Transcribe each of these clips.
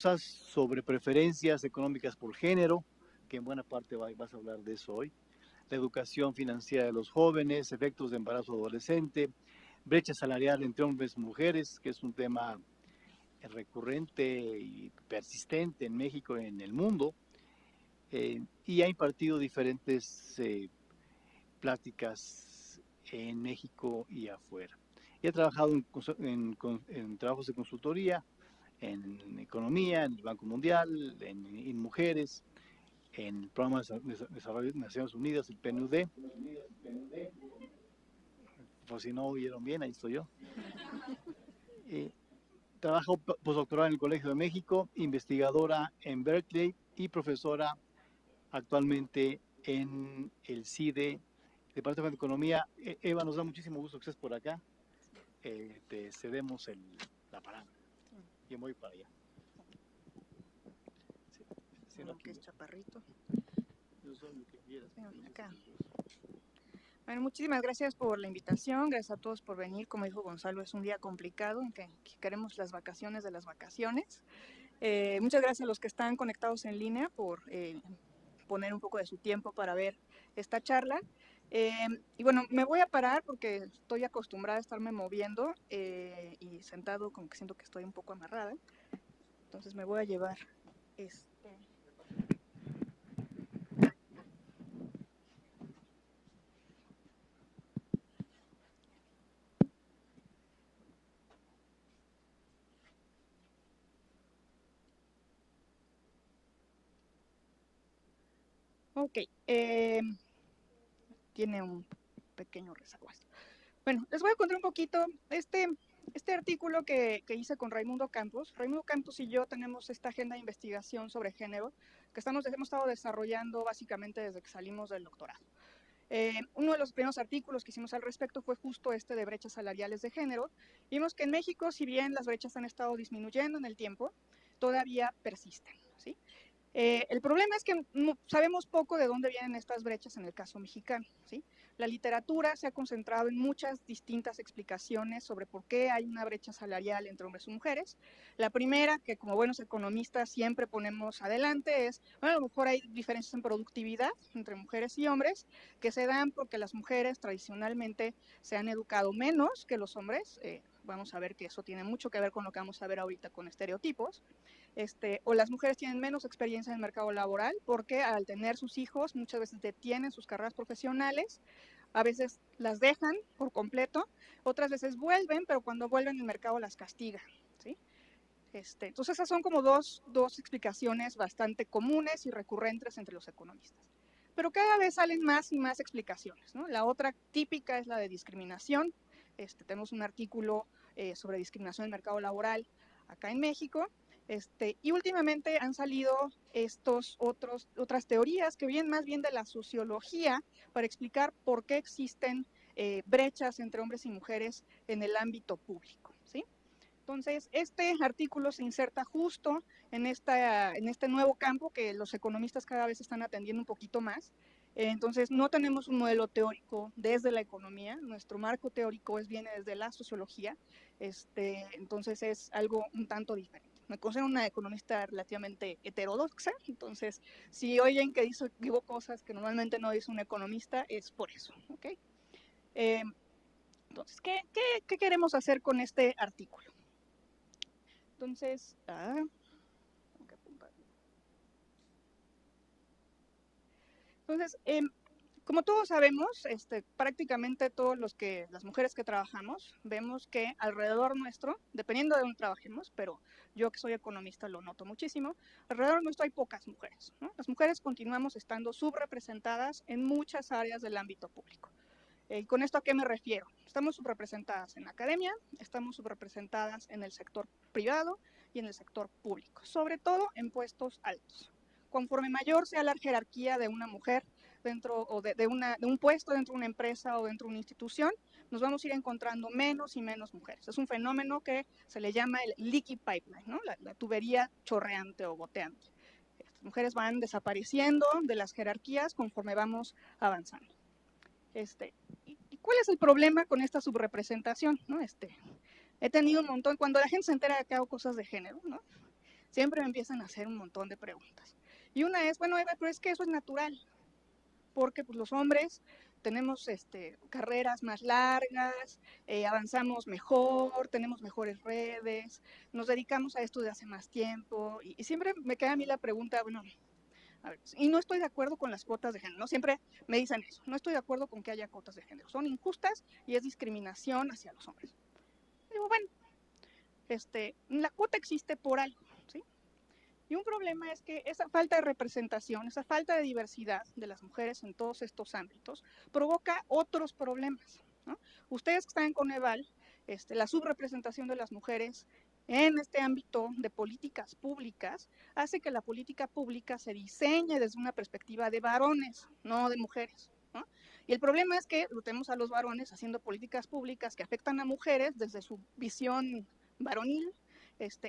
cosas sobre preferencias económicas por género, que en buena parte vas a hablar de eso hoy, la educación financiera de los jóvenes, efectos de embarazo adolescente, brecha salarial entre hombres y mujeres, que es un tema recurrente y persistente en México y en el mundo, y ha impartido diferentes pláticas en México y afuera. He trabajado en trabajos de consultoría, en economía, en el Banco Mundial, en mujeres, en el Programa de Desarrollo de Naciones Unidas, el PNUD. Por si no oyeron bien, ahí estoy yo. Trabajo postdoctoral en el Colegio de México, investigadora en Berkeley y profesora actualmente en el CIDE, Departamento de Economía. Eva, nos da muchísimo gusto que estés por acá. Te cedemos la palabra. Yo voy para allá. Sí, no, que es chaparrito. Yo soy lo que quieras. Acá. Bueno, muchísimas gracias por la invitación, gracias a todos por venir. Como dijo Gonzalo, es un día complicado en que queremos las vacaciones de las vacaciones. Muchas gracias a los que están conectados en línea por poner un poco de su tiempo para ver esta charla. Y bueno, me voy a parar porque estoy acostumbrada a estarme moviendo y sentado como que siento que estoy un poco amarrada. Entonces me voy a llevar Ok, tiene un pequeño rezaguas. Bueno, les voy a contar un poquito este artículo que hice con Raimundo Campos. Raimundo Campos y yo tenemos esta agenda de investigación sobre género que hemos estado desarrollando básicamente desde que salimos del doctorado. Uno de los primeros artículos que hicimos al respecto fue justo este de brechas salariales de género. Vimos que en México, si bien las brechas han estado disminuyendo en el tiempo, todavía persisten, ¿sí? El problema es que sabemos poco de dónde vienen estas brechas en el caso mexicano, ¿sí? La literatura se ha concentrado en muchas distintas explicaciones sobre por qué hay una brecha salarial entre hombres y mujeres. La primera, que como buenos economistas siempre ponemos adelante, es, bueno, a lo mejor hay diferencias en productividad entre mujeres y hombres que se dan porque las mujeres tradicionalmente se han educado menos que los hombres. Vamos a ver que eso tiene mucho que ver con lo que vamos a ver ahorita con estereotipos. O las mujeres tienen menos experiencia en el mercado laboral porque al tener sus hijos muchas veces detienen sus carreras profesionales, a veces las dejan por completo, otras veces vuelven, pero cuando vuelven el mercado las castiga, ¿sí? Entonces esas son como dos explicaciones bastante comunes y recurrentes entre los economistas. Pero cada vez salen más y más explicaciones, ¿no? La otra típica es la de discriminación. Tenemos un artículo sobre discriminación en el mercado laboral acá en México. Y últimamente han salido otras teorías que vienen más bien de la sociología para explicar por qué existen brechas entre hombres y mujeres en el ámbito público, ¿sí? Entonces, este artículo se inserta justo en este nuevo campo que los economistas cada vez están atendiendo un poquito más. Entonces, no tenemos un modelo teórico desde la economía, nuestro marco teórico viene desde la sociología, entonces es algo un tanto diferente. Me considero una economista relativamente heterodoxa, entonces si oyen que digo cosas que normalmente no dice un economista, es por eso, ¿ok? Entonces, ¿qué queremos hacer con este artículo? Entonces, como todos sabemos, prácticamente todos las mujeres que trabajamos, vemos que alrededor nuestro, dependiendo de dónde trabajemos, pero yo que soy economista lo noto muchísimo, alrededor nuestro hay pocas mujeres, ¿no? Las mujeres continuamos estando subrepresentadas en muchas áreas del ámbito público. ¿Con esto a qué me refiero? Estamos subrepresentadas en la academia, estamos subrepresentadas en el sector privado y en el sector público, sobre todo en puestos altos. Conforme mayor sea la jerarquía de una mujer dentro o de un puesto dentro de una empresa o dentro de una institución, nos vamos a ir encontrando menos y menos mujeres. Es un fenómeno que se le llama el leaky pipeline, ¿no? La tubería chorreante o goteante. Estas mujeres van desapareciendo de las jerarquías conforme vamos avanzando. ¿Y cuál es el problema con esta subrepresentación? ¿No? He tenido un montón, cuando la gente se entera de que hago cosas de género, ¿no? siempre me empiezan a hacer un montón de preguntas. Y una es, bueno, Eva, pero es que eso es natural, porque pues, los hombres tenemos carreras más largas, avanzamos mejor, tenemos mejores redes, nos dedicamos a esto desde hace más tiempo, y siempre me queda a mí la pregunta, bueno, a ver, y no estoy de acuerdo con las cuotas de género, ¿no? Siempre me dicen eso, no estoy de acuerdo con que haya cuotas de género, son injustas y es discriminación hacia los hombres. Digo, bueno, la cuota existe por algo, ¿sí? Y un problema es que esa falta de representación, esa falta de diversidad de las mujeres en todos estos ámbitos provoca otros problemas, ¿no? Ustedes que están en Coneval, la subrepresentación de las mujeres en este ámbito de políticas públicas hace que la política pública se diseñe desde una perspectiva de varones, no de mujeres, ¿no? Y el problema es que tenemos a los varones haciendo políticas públicas que afectan a mujeres desde su visión varonil,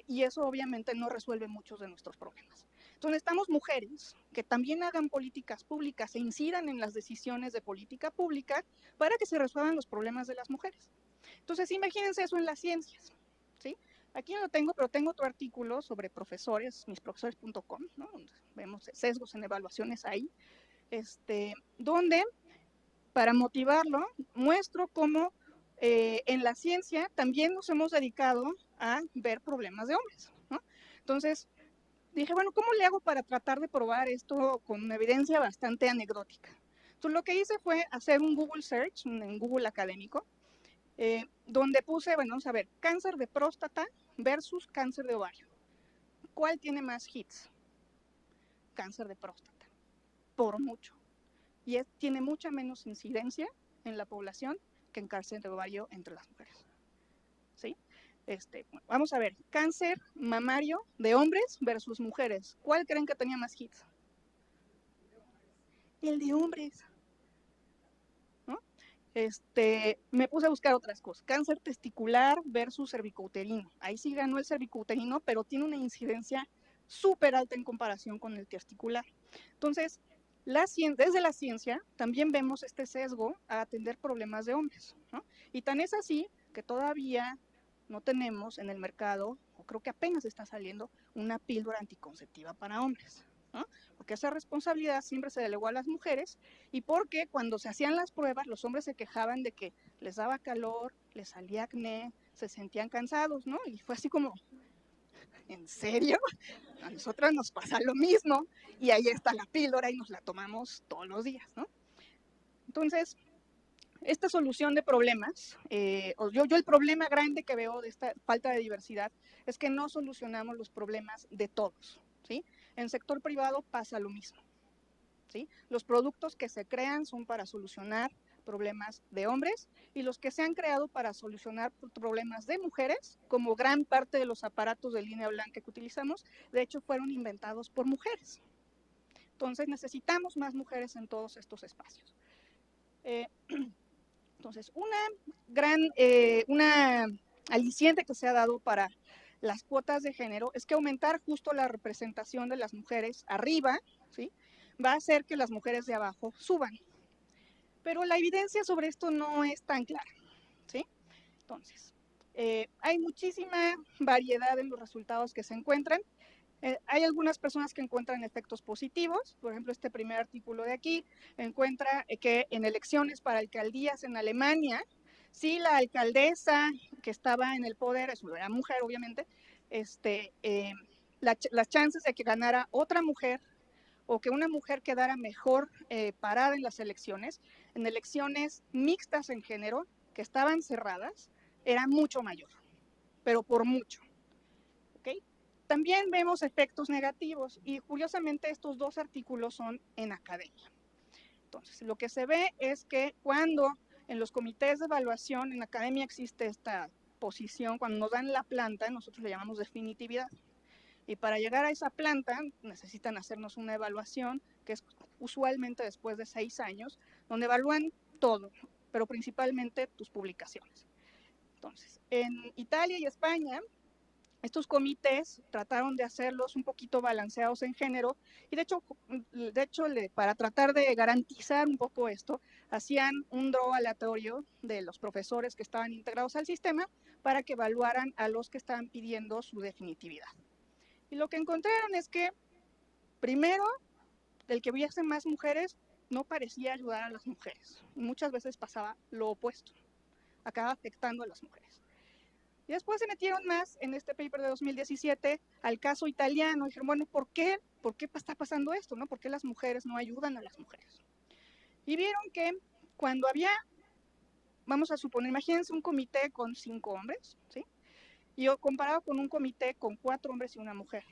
y eso obviamente no resuelve muchos de nuestros problemas. Entonces necesitamos mujeres que también hagan políticas públicas e incidan en las decisiones de política pública para que se resuelvan los problemas de las mujeres. Entonces imagínense eso en las ciencias, ¿sí? Aquí no lo tengo, pero tengo otro artículo sobre profesores, misprofesores.com, ¿no? Donde vemos sesgos en evaluaciones ahí, donde para motivarlo muestro cómo en la ciencia también nos hemos dedicado a ver problemas de hombres, ¿no? Entonces dije, bueno, ¿cómo le hago para tratar de probar esto con una evidencia bastante anecdótica? Entonces lo que hice fue hacer un Google Search, en Google académico, donde puse, bueno, vamos a ver, cáncer de próstata versus cáncer de ovario. ¿Cuál tiene más hits? Cáncer de próstata, por mucho. Y tiene mucha menos incidencia en la población que en cáncer de ovario entre las mujeres. ¿Sí? Vamos a ver, cáncer mamario de hombres versus mujeres. ¿Cuál creen que tenía más hits? El de hombres. ¿No? Me puse a buscar otras cosas. Cáncer testicular versus cervicouterino. Ahí sí ganó el cervicouterino, pero tiene una incidencia súper alta en comparación con el testicular. Entonces, desde la ciencia también vemos este sesgo a atender problemas de hombres, ¿no? Y tan es así que todavía no tenemos en el mercado, o creo que apenas está saliendo, una píldora anticonceptiva para hombres, ¿no? Porque esa responsabilidad siempre se delegó a las mujeres y porque cuando se hacían las pruebas los hombres se quejaban de que les daba calor, les salía acné, se sentían cansados, ¿no? Y fue así como, ¿en serio? A nosotros nos pasa lo mismo y ahí está la píldora y nos la tomamos todos los días, ¿no? Entonces, esta solución de problemas, yo el problema grande que veo de esta falta de diversidad es que no solucionamos los problemas de todos, ¿sí? En el sector privado pasa lo mismo, ¿sí? Los productos que se crean son para solucionar problemas de hombres y los que se han creado para solucionar problemas de mujeres, como gran parte de los aparatos de línea blanca que utilizamos, de hecho fueron inventados por mujeres. Entonces necesitamos más mujeres en todos estos espacios. Entonces, una aliciente que se ha dado para las cuotas de género es que aumentar justo la representación de las mujeres arriba, ¿sí?, va a hacer que las mujeres de abajo suban. Pero la evidencia sobre esto no es tan clara, ¿sí? Entonces, hay muchísima variedad en los resultados que se encuentran. Hay algunas personas que encuentran efectos positivos, por ejemplo, este primer artículo de aquí encuentra que en elecciones para alcaldías en Alemania, si la alcaldesa que estaba en el poder, era mujer obviamente, las chances de que ganara otra mujer o que una mujer quedara mejor parada en las elecciones, en elecciones mixtas en género, que estaban cerradas, era mucho mayor, pero por mucho. ¿Okay? También vemos efectos negativos y curiosamente estos dos artículos son en academia. Entonces, lo que se ve es que cuando en los comités de evaluación en academia existe esta posición, cuando nos dan la planta, nosotros le llamamos definitividad. Y para llegar a esa planta necesitan hacernos una evaluación, que es usualmente después de 6 años, donde evalúan todo, pero principalmente tus publicaciones. Entonces, en Italia y España, estos comités trataron de hacerlos un poquito balanceados en género y de hecho para tratar de garantizar un poco esto, hacían un draw aleatorio de los profesores que estaban integrados al sistema para que evaluaran a los que estaban pidiendo su definitividad. Y lo que encontraron es que, primero, el que hubiese más mujeres no parecía ayudar a las mujeres. Muchas veces pasaba lo opuesto, acaba afectando a las mujeres. Y después se metieron más en este paper de 2017 al caso italiano. Y dijeron, bueno, ¿por qué está pasando esto? ¿No? ¿Por qué las mujeres no ayudan a las mujeres? Y vieron que cuando había, vamos a suponer, imagínense un comité con 5 hombres, ¿sí? Y comparado con un comité con 4 hombres y una mujer.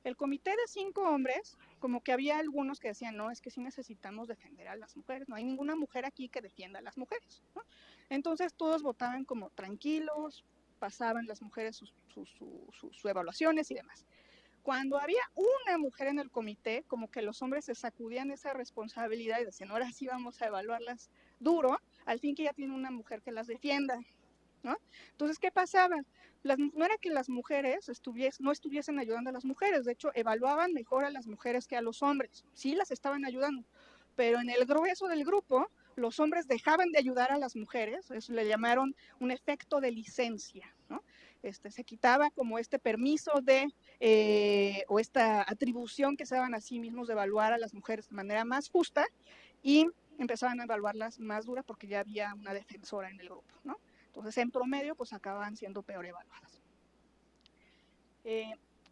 El comité de 5 hombres, como que había algunos que decían, no, es que sí necesitamos defender a las mujeres, no hay ninguna mujer aquí que defienda a las mujeres, ¿no? Entonces todos votaban como tranquilos, pasaban las mujeres sus evaluaciones y demás. Cuando había una mujer en el comité, como que los hombres se sacudían esa responsabilidad y decían, ahora sí vamos a evaluarlas duro, al fin que ya tiene una mujer que las defienda, ¿no? Entonces, ¿qué pasaba? No era que las mujeres no estuviesen ayudando a las mujeres, de hecho, evaluaban mejor a las mujeres que a los hombres, sí las estaban ayudando, pero en el grueso del grupo, los hombres dejaban de ayudar a las mujeres, eso le llamaron un efecto de licencia, ¿no? Se quitaba como este permiso o esta atribución que se daban a sí mismos de evaluar a las mujeres de manera más justa y empezaban a evaluarlas más duras porque ya había una defensora en el grupo, ¿no? Entonces, en promedio, pues acaban siendo peor evaluadas.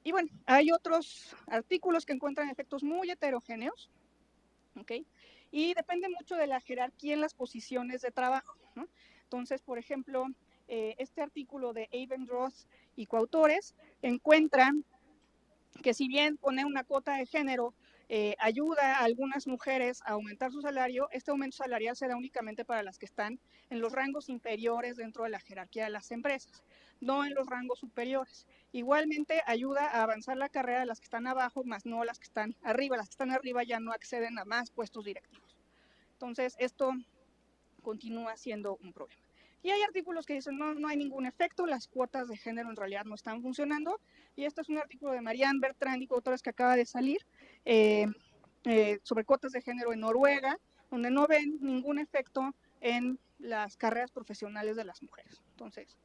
Y bueno, hay otros artículos que encuentran efectos muy heterogéneos, ¿ok? Y depende mucho de la jerarquía en las posiciones de trabajo, ¿no? Entonces, por ejemplo, este artículo de Abendroth y coautores encuentran que si bien poner una cuota de género ayuda a algunas mujeres a aumentar su salario, este aumento salarial se da únicamente para las que están en los rangos inferiores dentro de la jerarquía de las empresas, no en los rangos superiores. Igualmente ayuda a avanzar la carrera de las que están abajo, más no las que están arriba. Las que están arriba ya no acceden a más puestos directivos. Entonces, esto continúa siendo un problema. Y hay artículos que dicen, no hay ningún efecto, las cuotas de género en realidad no están funcionando. Y este es un artículo de Marianne Bertrand y coautores que acaba de salir sobre cuotas de género en Noruega, donde no ven ningún efecto en las carreras profesionales de las mujeres. Entonces,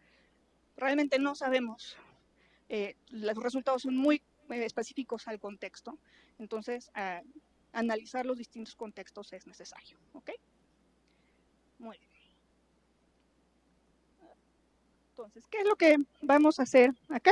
realmente no sabemos, los resultados son muy específicos al contexto. Entonces, analizar los distintos contextos es necesario. ¿Ok? Muy bien. Entonces, ¿qué es lo que vamos a hacer acá?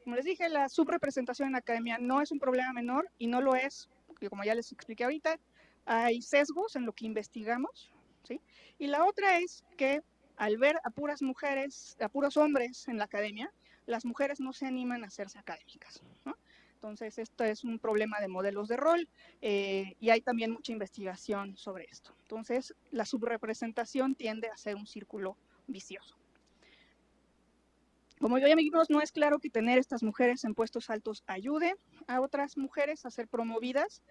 Como les dije, la subrepresentación en la academia no es un problema menor y no lo es, porque como ya les expliqué ahorita, hay sesgos en lo que investigamos, ¿sí? Y la otra es que al ver a puras mujeres, a puros hombres en la academia, las mujeres no se animan a hacerse académicas, ¿no? Entonces, esto es un problema de modelos de rol y hay también mucha investigación sobre esto. Entonces, la subrepresentación tiende a ser un círculo vicioso. Como ya vimos, no es claro que tener estas mujeres en puestos altos ayude a otras mujeres a ser promovidas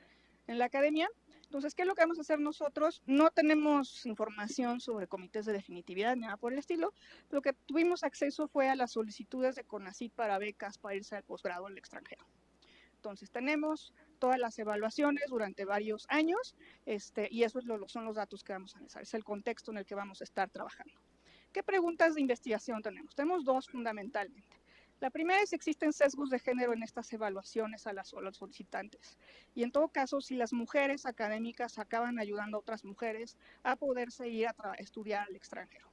en la academia. Entonces, ¿qué es lo que vamos a hacer nosotros? No tenemos información sobre comités de definitividad ni nada por el estilo. Lo que tuvimos acceso fue a las solicitudes de CONACYT para becas para irse al posgrado al extranjero. Entonces, tenemos todas las evaluaciones durante varios años y esos son los datos que vamos a analizar. Es el contexto en el que vamos a estar trabajando. ¿Qué preguntas de investigación tenemos? Tenemos dos fundamentalmente. La primera es si existen sesgos de género en estas evaluaciones a los solicitantes. Y en todo caso, si las mujeres académicas acaban ayudando a otras mujeres a poderse ir a estudiar al extranjero.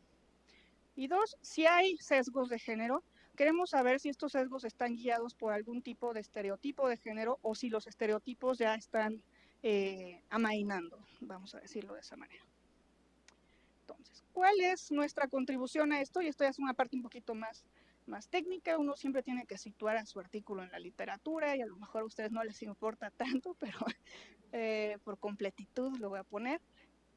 Y dos, si hay sesgos de género, queremos saber si estos sesgos están guiados por algún tipo de estereotipo de género o si los estereotipos ya están amainando, vamos a decirlo de esa manera. Entonces, ¿cuál es nuestra contribución a esto? Y esto ya es una parte un poquito más técnica. Uno siempre tiene que situar a su artículo en la literatura y a lo mejor a ustedes no les importa tanto, pero por completitud lo voy a poner.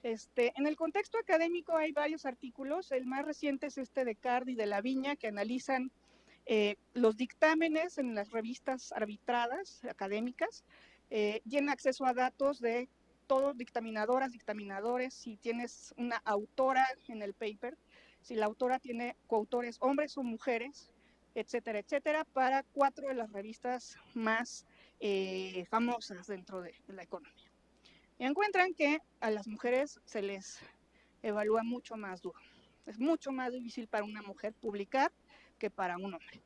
En el contexto académico hay varios artículos. El más reciente es este de Card y de La Viña, que analizan los dictámenes en las revistas arbitradas académicas. Tienen acceso a datos de todos, dictaminadoras, dictaminadores, si tienes una autora en el paper, si la autora tiene coautores hombres o mujeres, etcétera, etcétera, para 4 de las revistas más famosas dentro de la economía. Y encuentran que a las mujeres se les evalúa mucho más duro. Es mucho más difícil para una mujer publicar que para un hombre.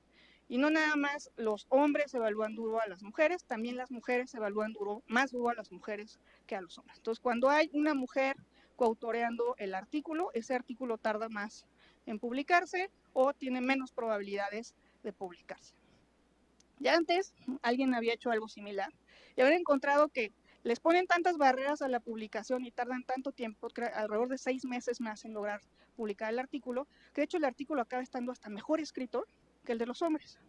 Y no nada más los hombres evalúan duro a las mujeres, también las mujeres evalúan más duro a las mujeres que a los hombres. Entonces, cuando hay una mujer coautoreando el artículo, ese artículo tarda más en publicarse o tiene menos probabilidades de publicarse. Ya antes alguien había hecho algo similar y habían encontrado que les ponen tantas barreras a la publicación y tardan tanto tiempo, alrededor de 6 meses más en lograr publicar el artículo, que de hecho el artículo acaba estando hasta mejor escrito que el de los hombres.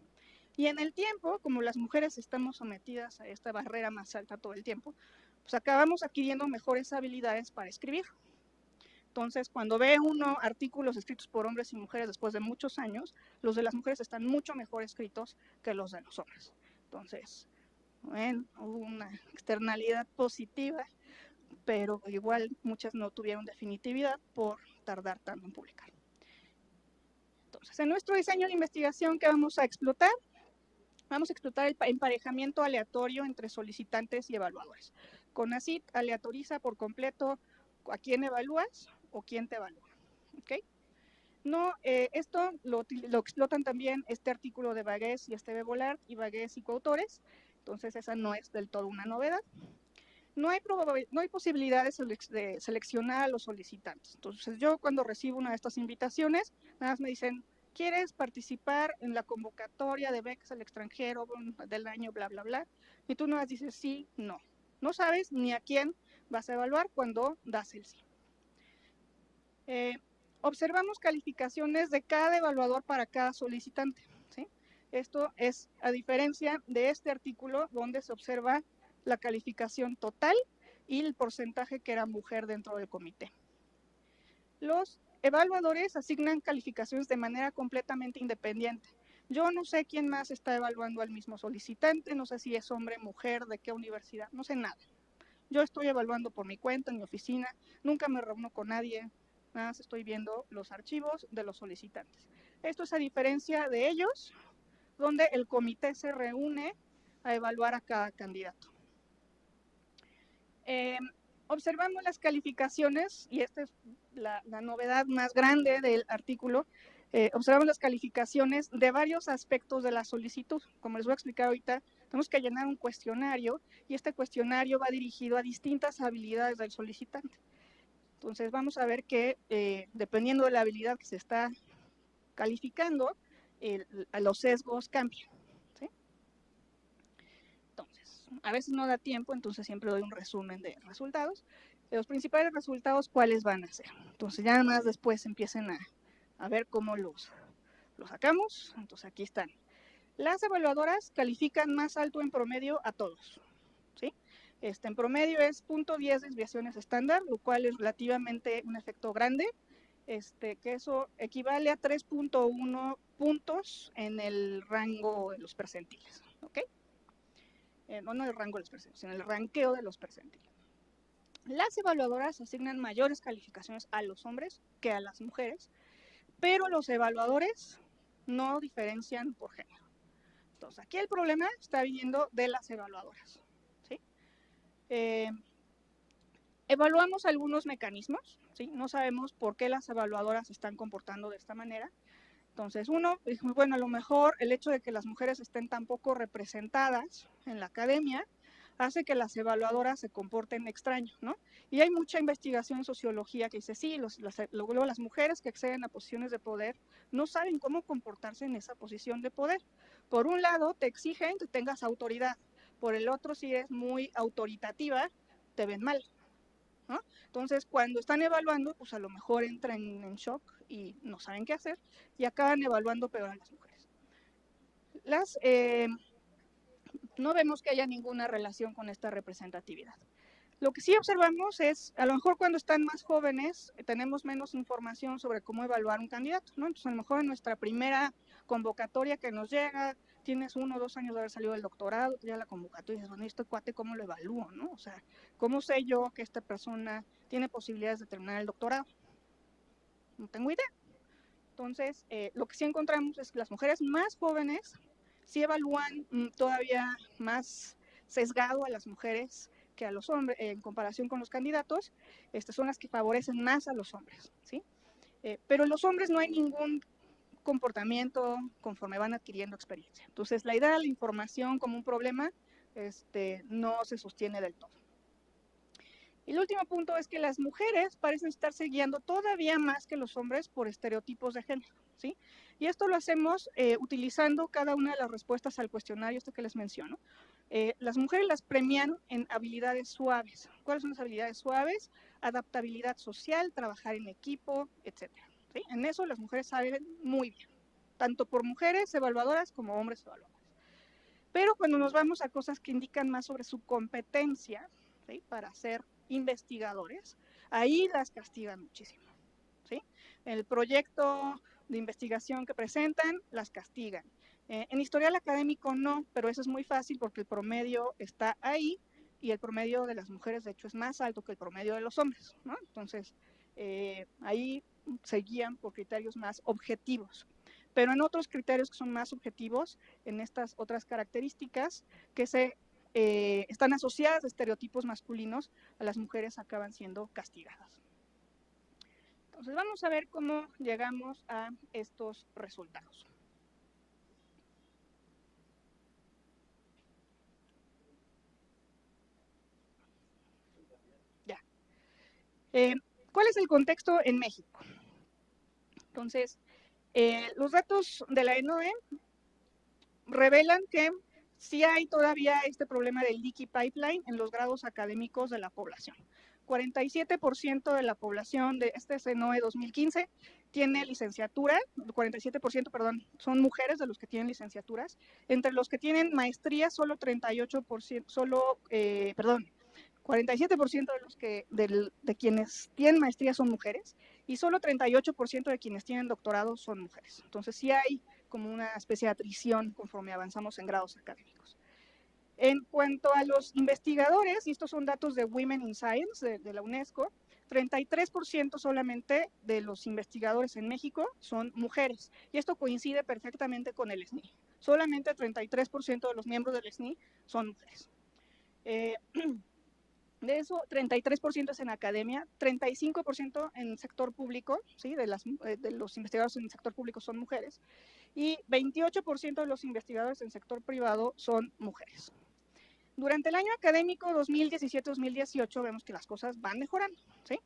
Y en el tiempo, como las mujeres estamos sometidas a esta barrera más alta todo el tiempo, pues acabamos adquiriendo mejores habilidades para escribir. Entonces, cuando ve uno artículos escritos por hombres y mujeres después de muchos años, los de las mujeres están mucho mejor escritos que los de los hombres. Entonces, bueno, hubo una externalidad positiva, pero igual muchas no tuvieron definitividad por tardar tanto en publicar. Entonces, en nuestro diseño de investigación, ¿qué vamos a explotar? Vamos a explotar el emparejamiento aleatorio entre solicitantes y evaluadores. CONACYT aleatoriza por completo a quién evalúas o quién te evalúa. ¿Okay? No, esto lo explotan también este artículo de Vagués y Esteve Vollard y Vagués y coautores, entonces esa no es del todo una novedad. No hay posibilidades de seleccionar a los solicitantes. Entonces yo cuando recibo una de estas invitaciones, nada más me dicen, ¿quieres participar en la convocatoria de becas al extranjero del año bla, bla, bla? Y tú nada más dices sí, no. No sabes ni a quién vas a evaluar cuando das el sí. Observamos calificaciones de cada evaluador para cada solicitante, ¿sí? Esto es a diferencia de este artículo donde se observa la calificación total y el porcentaje que era mujer dentro del comité. Los evaluadores asignan calificaciones de manera completamente independiente. Yo no sé quién más está evaluando al mismo solicitante, no sé si es hombre, mujer, de qué universidad, no sé nada. Yo estoy evaluando por mi cuenta, en mi oficina, nunca me reúno con nadie, nada más estoy viendo los archivos de los solicitantes. Esto es a diferencia de ellos, donde el comité se reúne a evaluar a cada candidato. Observamos las calificaciones, y esta es la novedad más grande del artículo, observamos las calificaciones de varios aspectos de la solicitud. Como les voy a explicar ahorita, tenemos que llenar un cuestionario y este cuestionario va dirigido a distintas habilidades del solicitante. Entonces vamos a ver que dependiendo de la habilidad que se está calificando, los sesgos cambian. ¿Sí? Entonces, a veces no da tiempo, entonces siempre doy un resumen de resultados. Los principales resultados, ¿cuáles van a ser? Entonces ya nada más después empiecen a ver cómo los sacamos. Entonces aquí están. Las evaluadoras califican más alto en promedio a todos. ¿Sí? En promedio es 0.10 desviaciones estándar, lo cual es relativamente un efecto grande, que eso equivale a 3.1 puntos en el rango de los percentiles. ¿Ok? No en el rango de los percentiles, sino en el ranqueo de los percentiles. Las evaluadoras asignan mayores calificaciones a los hombres que a las mujeres, pero los evaluadores no diferencian por género. Entonces, aquí el problema está viniendo de las evaluadoras. ¿Sí? Evaluamos algunos mecanismos, ¿sí? No sabemos por qué las evaluadoras se están comportando de esta manera. Entonces, uno, bueno, a lo mejor el hecho de que las mujeres estén tan poco representadas en la academia hace que las evaluadoras se comporten extraño, ¿no? Y hay mucha investigación en sociología que dice, sí, luego las mujeres que acceden a posiciones de poder no saben cómo comportarse en esa posición de poder. Por un lado, te exigen que tengas autoridad. Por el otro, si eres muy autoritativa, te ven mal, ¿no? Entonces, cuando están evaluando, pues a lo mejor entran en shock y no saben qué hacer y acaban evaluando peor a las mujeres. No vemos que haya ninguna relación con esta representatividad. Lo que sí observamos es, a lo mejor cuando están más jóvenes, tenemos menos información sobre cómo evaluar un candidato, ¿no? Entonces, a lo mejor en nuestra primera convocatoria que nos llega, tienes 1 o 2 años de haber salido del doctorado, ya la convocatoria y dices, bueno, ¿este cuate cómo lo evalúo, no? O sea, ¿cómo sé yo que esta persona tiene posibilidades de terminar el doctorado? No tengo idea. Entonces, lo que sí encontramos es que las mujeres más jóvenes sí evalúan todavía más sesgado a las mujeres que a los hombres, en comparación con los candidatos, son las que favorecen más a los hombres, ¿sí? Pero en los hombres no hay ningún comportamiento conforme van adquiriendo experiencia. Entonces, la idea de la información como un problema no se sostiene del todo. Y el último punto es que las mujeres parecen estarse guiando todavía más que los hombres por estereotipos de género, ¿sí? Y esto lo hacemos utilizando cada una de las respuestas al cuestionario que les menciono. Las mujeres las premian en habilidades suaves. ¿Cuáles son las habilidades suaves? Adaptabilidad social, trabajar en equipo, etc. ¿Sí? En eso las mujeres saben muy bien, tanto por mujeres evaluadoras como hombres evaluadores. Pero cuando nos vamos a cosas que indican más sobre su competencia, ¿sí? Para ser investigadores, ahí las castigan muchísimo, ¿sí? El proyecto de investigación que presentan, las castigan. En historial académico no, pero eso es muy fácil porque el promedio está ahí y el promedio de las mujeres, de hecho, es más alto que el promedio de los hombres, ¿no? Entonces, ahí se guían por criterios más objetivos. Pero en otros criterios que son más subjetivos, en estas otras características que están asociadas a estereotipos masculinos, a las mujeres acaban siendo castigadas. Entonces vamos a ver cómo llegamos a estos resultados. Ya. ¿Cuál es el contexto en México? Entonces, los datos de la ENOE revelan que sí hay todavía este problema del leaky pipeline en los grados académicos de la población. 47% de la población de este ENOE 2015 tiene licenciatura, 47%, perdón, son mujeres de los que tienen licenciaturas. Entre los que tienen maestría, solo 38%, 47% de quienes tienen maestría son mujeres y solo 38% de quienes tienen doctorado son mujeres. Entonces sí hay como una especie de atrición conforme avanzamos en grados académicos. En cuanto a los investigadores, y estos son datos de Women in Science de la UNESCO, 33% solamente de los investigadores en México son mujeres, y esto coincide perfectamente con el SNI. Solamente 33% de los miembros del SNI son mujeres. De eso, 33% es en academia, 35% en el sector público, ¿sí? de los investigadores en el sector público son mujeres, y 28% de los investigadores en el sector privado son mujeres. Durante el año académico 2017-2018 vemos que las cosas van mejorando, ¿sí?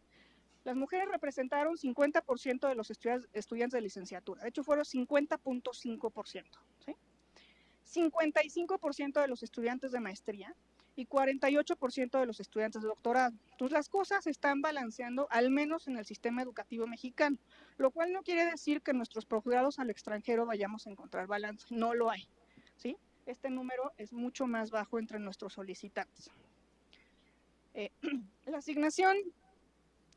Las mujeres representaron 50% de los estudiantes de licenciatura, de hecho fueron 50.5%, ¿sí? 55% de los estudiantes de maestría y 48% de los estudiantes de doctorado. Entonces las cosas se están balanceando, al menos en el sistema educativo mexicano, lo cual no quiere decir que en nuestros posgrados al extranjero vayamos a encontrar balance, no lo hay, ¿sí? Este número es mucho más bajo entre nuestros solicitantes. La asignación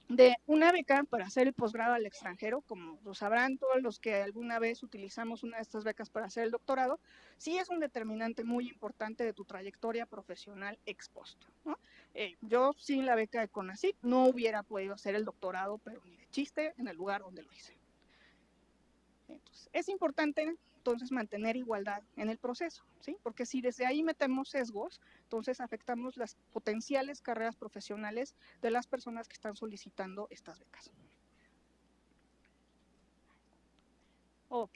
de una beca para hacer el posgrado al extranjero, como lo sabrán todos los que alguna vez utilizamos una de estas becas para hacer el doctorado, sí es un determinante muy importante de tu trayectoria profesional ex post, ¿no? Yo sin la beca de CONACYT no hubiera podido hacer el doctorado, pero ni de chiste, en el lugar donde lo hice. Entonces, es importante entonces mantener igualdad en el proceso, ¿sí? Porque si desde ahí metemos sesgos, entonces afectamos las potenciales carreras profesionales de las personas que están solicitando estas becas. Ok.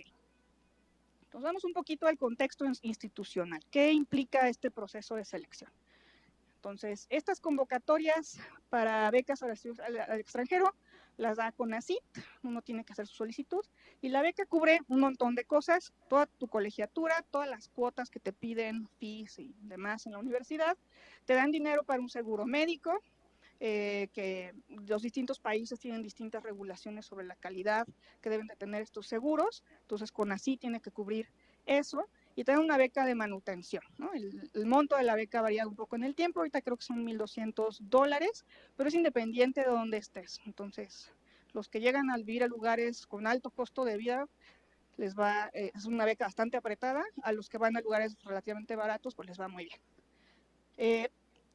Entonces vamos un poquito al contexto institucional. ¿Qué implica este proceso de selección? Entonces, estas convocatorias para becas al extranjero las da CONACYT, uno tiene que hacer su solicitud, y la beca cubre un montón de cosas, toda tu colegiatura, todas las cuotas que te piden, fees y demás en la universidad, te dan dinero para un seguro médico, que los distintos países tienen distintas regulaciones sobre la calidad que deben de tener estos seguros, entonces CONACYT tiene que cubrir eso, y te dan una beca de manutención, ¿no? El monto de la beca varía un poco en el tiempo, ahorita creo que son $1,200, pero es independiente de dónde estés. Entonces, los que llegan a vivir a lugares con alto costo de vida, es una beca bastante apretada, a los que van a lugares relativamente baratos, pues les va muy bien.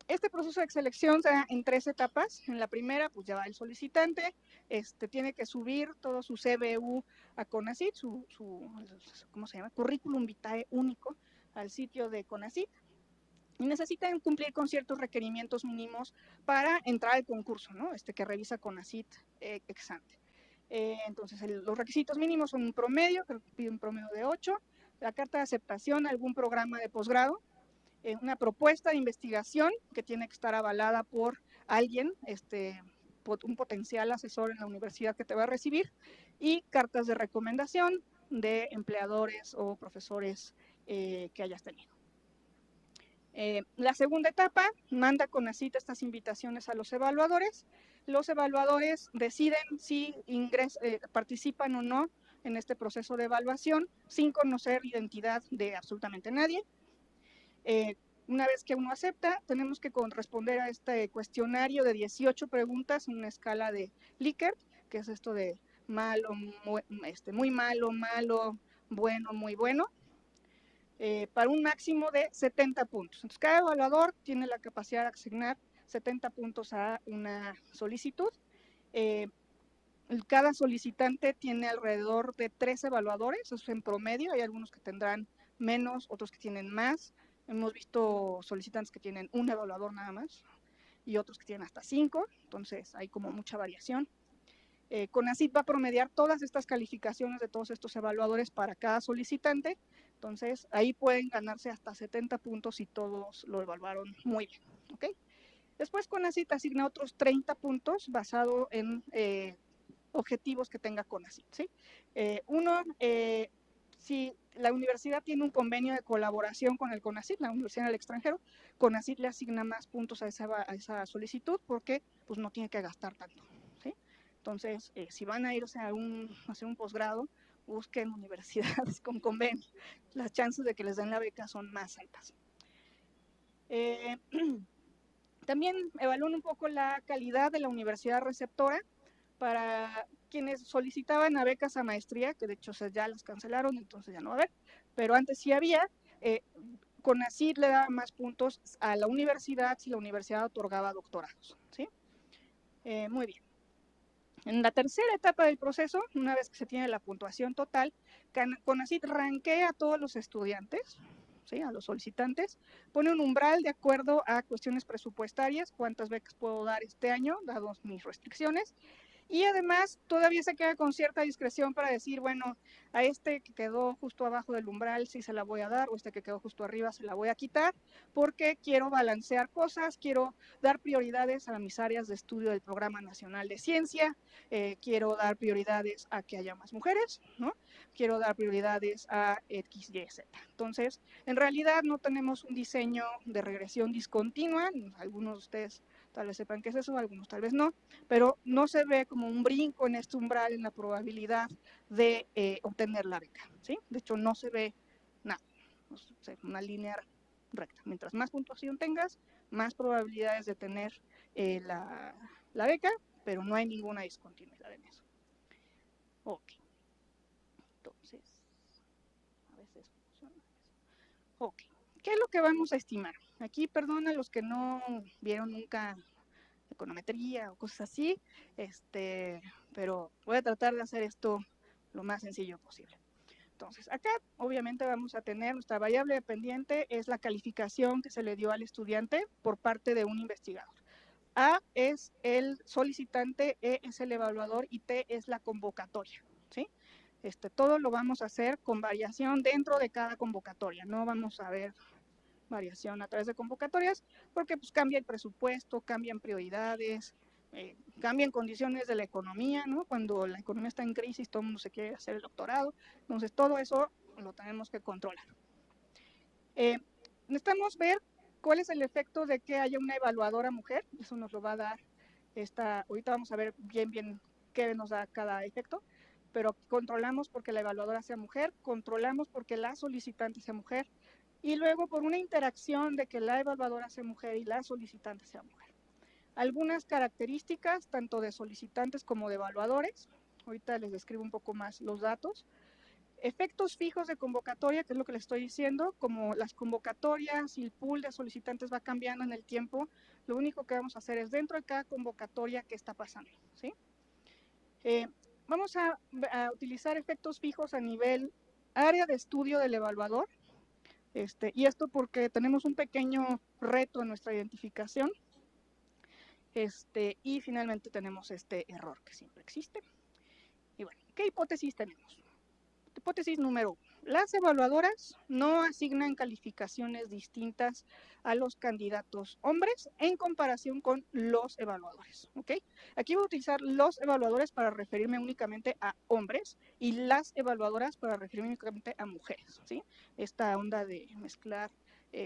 Este proceso de selección se da en 3 etapas. En la primera, pues ya va el solicitante, tiene que subir todo su CBU a CONACYT, ¿cómo se llama? Currículum vitae único al sitio de CONACYT, y necesitan cumplir con ciertos requerimientos mínimos para entrar al concurso, ¿no? Que revisa CONACYT ex ante. Entonces, los requisitos mínimos son un promedio, que pide un promedio de 8, la carta de aceptación a algún programa de posgrado, una propuesta de investigación que tiene que estar avalada por alguien, un potencial asesor en la universidad que te va a recibir, y cartas de recomendación de empleadores o profesores que hayas tenido. La segunda etapa, manda CONACYT estas invitaciones a los evaluadores. Los evaluadores deciden si participan o no en este proceso de evaluación sin conocer la identidad de absolutamente nadie. Una vez que uno acepta, tenemos que responder a este cuestionario de 18 preguntas en una escala de Likert, que es esto de malo, muy malo, malo, bueno, muy bueno, para un máximo de 70 puntos. Entonces, cada evaluador tiene la capacidad de asignar 70 puntos a una solicitud. Cada solicitante tiene alrededor de 3 evaluadores, eso es en promedio, hay algunos que tendrán menos, otros que tienen más. Hemos visto solicitantes que tienen un evaluador nada más y otros que tienen hasta 5, entonces hay como mucha variación. CONACYT va a promediar todas estas calificaciones de todos estos evaluadores para cada solicitante, entonces ahí pueden ganarse hasta 70 puntos si todos lo evaluaron muy bien, ¿ok? Después CONACYT asigna otros 30 puntos basado en objetivos que tenga CONACYT, ¿sí? Si la universidad tiene un convenio de colaboración con el CONACYT, la universidad en el extranjero, CONACYT le asigna más puntos a esa solicitud porque pues, no tiene que gastar tanto, ¿sí? Entonces, si van a irse a hacer un posgrado, busquen universidades con convenio. Las chances de que les den la beca son más altas. También evalúan un poco la calidad de la universidad receptora. Para quienes solicitaban a becas a maestría, que de hecho ya las cancelaron, entonces ya no va a haber, pero antes sí había, CONACYT le daba más puntos a la universidad si la universidad otorgaba doctorados, ¿sí? Muy bien. En la tercera etapa del proceso, una vez que se tiene la puntuación total, CONACYT rankea a todos los estudiantes, ¿sí? A los solicitantes, pone un umbral de acuerdo a cuestiones presupuestarias, cuántas becas puedo dar este año, dados mis restricciones, y además todavía se queda con cierta discreción para decir, bueno, a este que quedó justo abajo del umbral sí se la voy a dar, o este que quedó justo arriba se la voy a quitar, porque quiero balancear cosas, quiero dar prioridades a mis áreas de estudio del Programa Nacional de Ciencia, quiero dar prioridades a que haya más mujeres, ¿no? Quiero dar prioridades a X, Y, Z. Entonces, en realidad no tenemos un diseño de regresión discontinua, algunos de ustedes tal vez sepan qué es eso, algunos tal vez no, pero no se ve como un brinco en este umbral en la probabilidad de obtener la beca, ¿sí? De hecho, no se ve nada, una línea recta. Mientras más puntuación tengas, más probabilidades de tener la beca, pero no hay ninguna discontinuidad en eso. Ok. Entonces, a veces funciona eso. Ok. ¿Qué es lo que vamos a estimar? Aquí, perdón a los que no vieron nunca econometría o cosas así, pero voy a tratar de hacer esto lo más sencillo posible. Entonces, acá obviamente vamos a tener nuestra variable dependiente, es la calificación que se le dio al estudiante por parte de un investigador. A es el solicitante, E es el evaluador y T es la convocatoria, ¿sí? Todo lo vamos a hacer con variación dentro de cada convocatoria, no vamos a ver variación a través de convocatorias, porque pues cambia el presupuesto, cambian prioridades, cambian condiciones de la economía, ¿no? Cuando la economía está en crisis, todo el mundo se quiere hacer el doctorado, entonces todo eso lo tenemos que controlar. Necesitamos ver cuál es el efecto de que haya una evaluadora mujer, eso nos lo va a dar ahorita vamos a ver bien qué nos da cada efecto, pero controlamos porque la evaluadora sea mujer, controlamos porque la solicitante sea mujer, y luego por una interacción de que la evaluadora sea mujer y la solicitante sea mujer. Algunas características, tanto de solicitantes como de evaluadores, ahorita les describo un poco más los datos. Efectos fijos de convocatoria, que es lo que les estoy diciendo, como las convocatorias y el pool de solicitantes va cambiando en el tiempo, lo único que vamos a hacer es dentro de cada convocatoria qué está pasando, ¿sí? Vamos a utilizar efectos fijos a nivel área de estudio del evaluador, y esto porque tenemos un pequeño reto en nuestra identificación, y finalmente tenemos este error que siempre existe. ¿Qué hipótesis tenemos? Hipótesis número 1. Las evaluadoras no asignan calificaciones distintas a los candidatos hombres en comparación con los evaluadores, ¿ok? Aquí voy a utilizar los evaluadores para referirme únicamente a hombres y las evaluadoras para referirme únicamente a mujeres, ¿sí? Esta onda de mezclar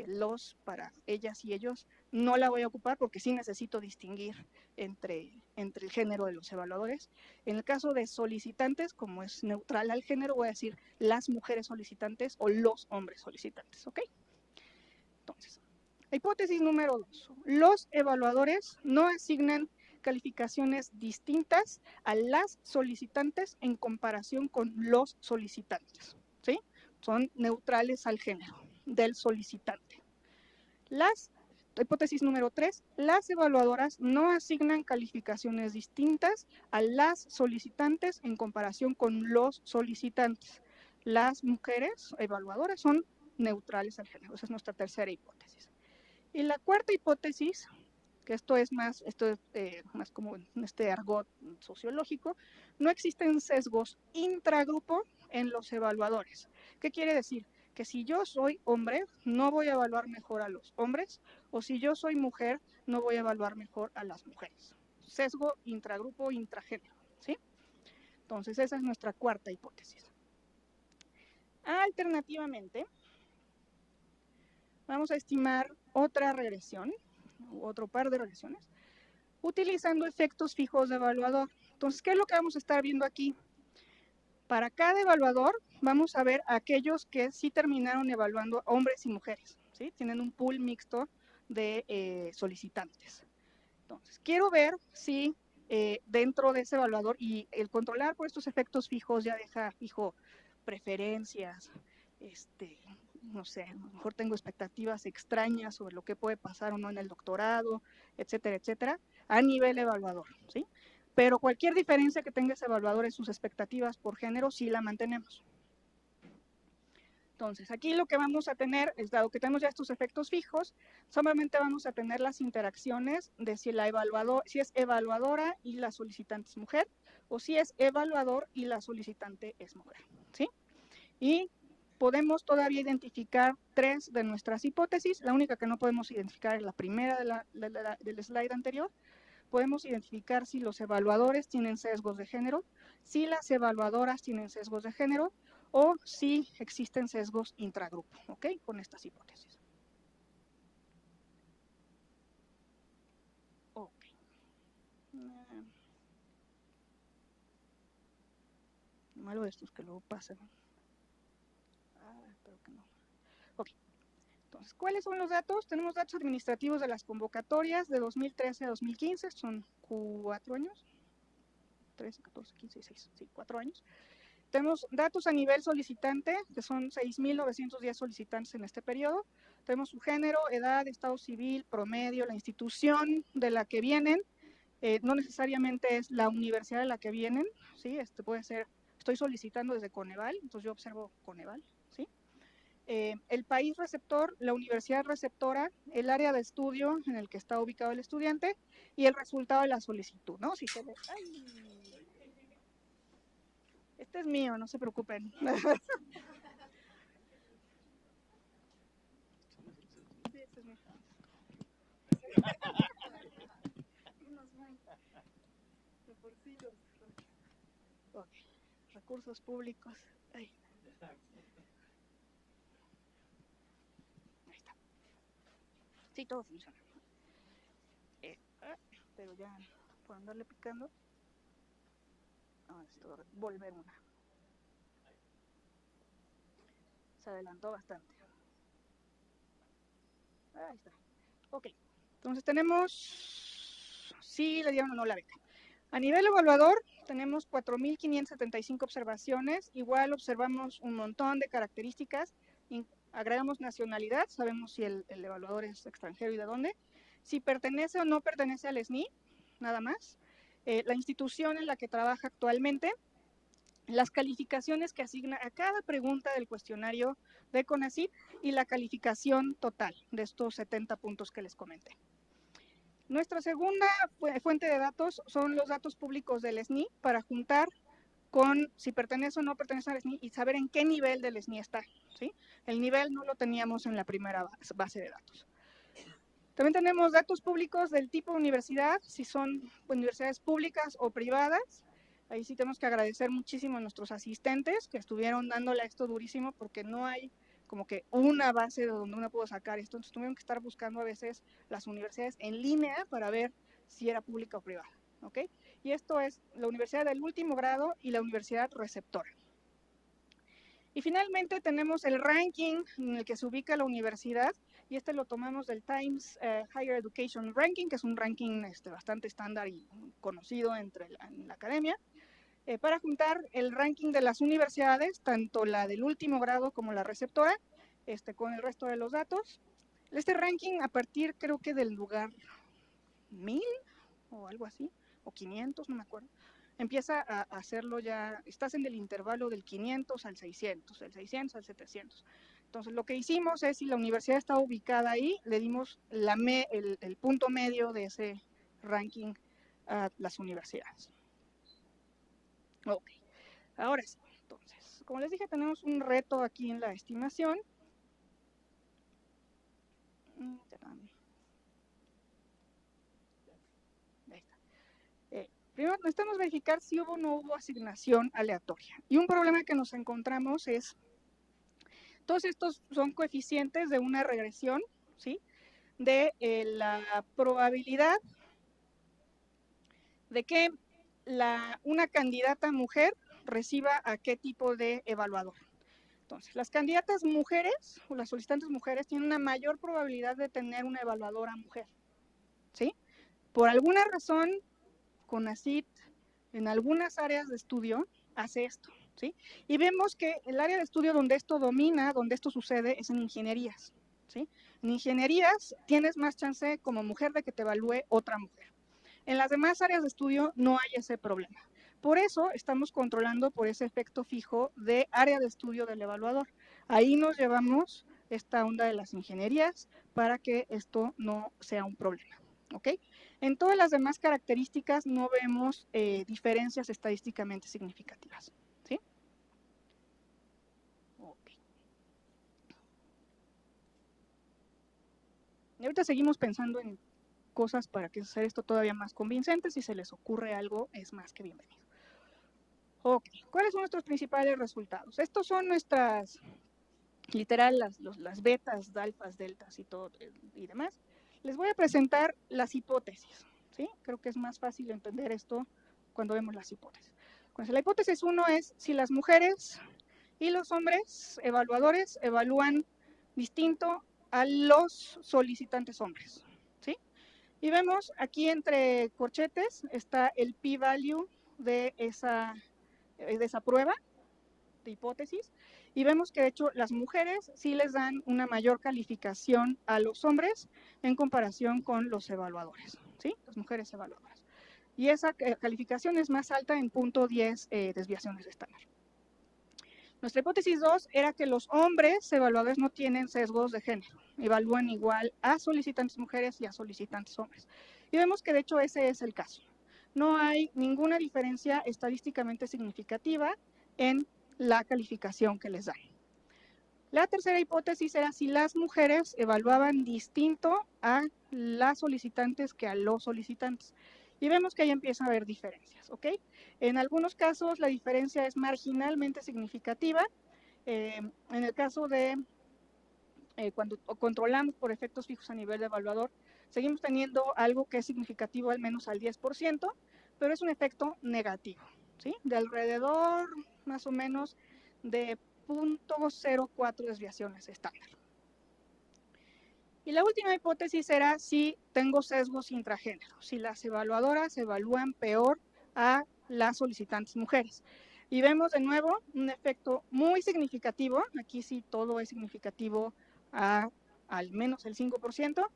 los para ellas y ellos no la voy a ocupar porque sí necesito distinguir entre el género de los evaluadores. En el caso de solicitantes, como es neutral al género, voy a decir las mujeres solicitantes o los hombres solicitantes, ¿ok? Entonces, hipótesis número 2. Los evaluadores no asignan calificaciones distintas a las solicitantes en comparación con los solicitantes, ¿sí? Son neutrales al género del solicitante. Hipótesis número 3, las evaluadoras no asignan calificaciones distintas a las solicitantes en comparación con los solicitantes. Las mujeres evaluadoras son neutrales al género. Esa es nuestra tercera hipótesis. Y la cuarta hipótesis, que esto es más como en este argot sociológico, no existen sesgos intragrupo en los evaluadores. ¿Qué quiere decir? Que si yo soy hombre, no voy a evaluar mejor a los hombres, o si yo soy mujer, no voy a evaluar mejor a las mujeres. Sesgo intragrupo, intragénero, ¿sí? Entonces, esa es nuestra cuarta hipótesis. Alternativamente, vamos a estimar otra regresión, otro par de regresiones, utilizando efectos fijos de evaluador. Entonces, ¿qué es lo que vamos a estar viendo aquí? Para cada evaluador vamos a ver aquellos que sí terminaron evaluando hombres y mujeres, ¿sí? Tienen un pool mixto de solicitantes. Entonces, quiero ver si dentro de ese evaluador, y el controlar por estos efectos fijos ya deja fijo preferencias, no sé, a lo mejor tengo expectativas extrañas sobre lo que puede pasar o no en el doctorado, etcétera, etcétera, a nivel evaluador, ¿sí? Pero cualquier diferencia que tenga ese evaluador en sus expectativas por género, sí la mantenemos. Entonces, aquí lo que vamos a tener, es dado que tenemos ya estos efectos fijos, solamente vamos a tener las interacciones de si es evaluadora y la solicitante es mujer, o si es evaluador y la solicitante es mujer, ¿sí? Y podemos todavía identificar 3 de nuestras hipótesis. La única que no podemos identificar es la primera del slide anterior. Podemos identificar si los evaluadores tienen sesgos de género, si las evaluadoras tienen sesgos de género o si existen sesgos intragrupo, ¿ok? Con estas hipótesis. Ok. Lo malo de esto es que luego pasan. Espero que no. Ok. Entonces, ¿cuáles son los datos? Tenemos datos administrativos de las convocatorias de 2013 a 2015, son 4 años, 13, 14, 15, 16, sí, 4 años. Tenemos datos a nivel solicitante, que son 6,910 solicitantes en este periodo. Tenemos su género, edad, estado civil, promedio, la institución de la que vienen. No necesariamente es la universidad de la que vienen, ¿sí? Puede ser, estoy solicitando desde Coneval, entonces yo observo Coneval, ¿sí? El país receptor, la universidad receptora, el área de estudio en el que está ubicado el estudiante y el resultado de la solicitud, ¿no? Si se ve, ¡ay! Este es mío, no se preocupen. Sí, este es mío. Ok, recursos públicos. Ahí. Ahí está. Sí, todo funciona. Pero ya, por andarle picando, necesito volver una. Se adelantó bastante. Ahí está. Ok, entonces tenemos, sí le dieron o no la beca. A nivel evaluador, tenemos 4,575 observaciones. Igual observamos un montón de características. Agregamos nacionalidad, sabemos si el evaluador es extranjero y de dónde. Si pertenece o no pertenece al SNI, nada más. La institución en la que trabaja actualmente. Las calificaciones que asigna a cada pregunta del cuestionario de CONACYT y la calificación total de estos 70 puntos que les comenté. Nuestra segunda fuente de datos son los datos públicos del SNI para juntar con si pertenece o no pertenece al SNI y saber en qué nivel del SNI está, ¿sí? El nivel no lo teníamos en la primera base de datos. También tenemos datos públicos del tipo universidad, si son universidades públicas o privadas. Ahí sí tenemos que agradecer muchísimo a nuestros asistentes que estuvieron dándole a esto durísimo porque no hay como que una base de donde uno puede sacar esto. Entonces tuvieron que estar buscando a veces las universidades en línea para ver si era pública o privada, ¿ok? Y esto es la universidad del último grado y la universidad receptora. Y finalmente tenemos el ranking en el que se ubica la universidad, y este lo tomamos del Times Higher Education Ranking, que es un ranking bastante estándar y conocido en la academia, para juntar el ranking de las universidades, tanto la del último grado como la receptora, con el resto de los datos. Este ranking a partir creo que del lugar 1000 o algo así, o 500, no me acuerdo, empieza a hacerlo ya, estás en el intervalo del 500 al 600, del 600 al 700. Entonces lo que hicimos es, si la universidad está ubicada ahí, le dimos el punto medio de ese ranking a las universidades. Ok, ahora sí, entonces, como les dije, tenemos un reto aquí en la estimación. Ahí está. Primero necesitamos verificar si hubo o no hubo asignación aleatoria. Y un problema que nos encontramos es, todos estos son coeficientes de una regresión, ¿sí? De la probabilidad de que una candidata mujer reciba a qué tipo de evaluador. Entonces, las candidatas mujeres o las solicitantes mujeres tienen una mayor probabilidad de tener una evaluadora mujer, ¿sí? Por alguna razón, CONACYT en algunas áreas de estudio hace esto, ¿sí? Y vemos que el área de estudio donde esto domina, donde esto sucede, es en ingenierías, ¿sí? En ingenierías tienes más chance como mujer de que te evalúe otra mujer. En las demás áreas de estudio no hay ese problema. Por eso estamos controlando por ese efecto fijo de área de estudio del evaluador. Ahí nos llevamos esta onda de las ingenierías para que esto no sea un problema, ¿ok? En todas las demás características no vemos diferencias estadísticamente significativas, ¿sí? Okay. Y ahorita seguimos pensando en cosas para que hacer esto todavía más convincente. Si se les ocurre algo, es más que bienvenido. Ok, ¿cuáles son nuestros principales resultados? Estos son nuestras, literal, las betas, alfas, deltas y todo y demás. Les voy a presentar las hipótesis, ¿sí? Creo que es más fácil entender esto cuando vemos las hipótesis. Entonces, la hipótesis 1 es si las mujeres y los hombres evaluadores evalúan distinto a los solicitantes hombres, ¿sí? Y vemos aquí entre corchetes está el p-value de esa prueba de hipótesis, y vemos que de hecho las mujeres sí les dan una mayor calificación a los hombres en comparación con los evaluadores, ¿sí? Las mujeres evaluadoras. Y esa calificación es más alta en 0.10 desviaciones estándar. Nuestra hipótesis 2 era que los hombres evaluadores no tienen sesgos de género, evalúan igual a solicitantes mujeres y a solicitantes hombres. Y vemos que de hecho ese es el caso. No hay ninguna diferencia estadísticamente significativa en la calificación que les dan. La tercera hipótesis era si las mujeres evaluaban distinto a las solicitantes que a los solicitantes. Y vemos que ahí empieza a haber diferencias, ¿ok? En algunos casos la diferencia es marginalmente significativa. En el caso de cuando controlamos por efectos fijos a nivel de evaluador, seguimos teniendo algo que es significativo al menos al 10%, pero es un efecto negativo, ¿sí? De alrededor más o menos de 0.04 desviaciones estándar. Y la última hipótesis era si tengo sesgos intragénero, si las evaluadoras evalúan peor a las solicitantes mujeres. Y vemos de nuevo un efecto muy significativo, aquí sí todo es significativo al menos el 5%,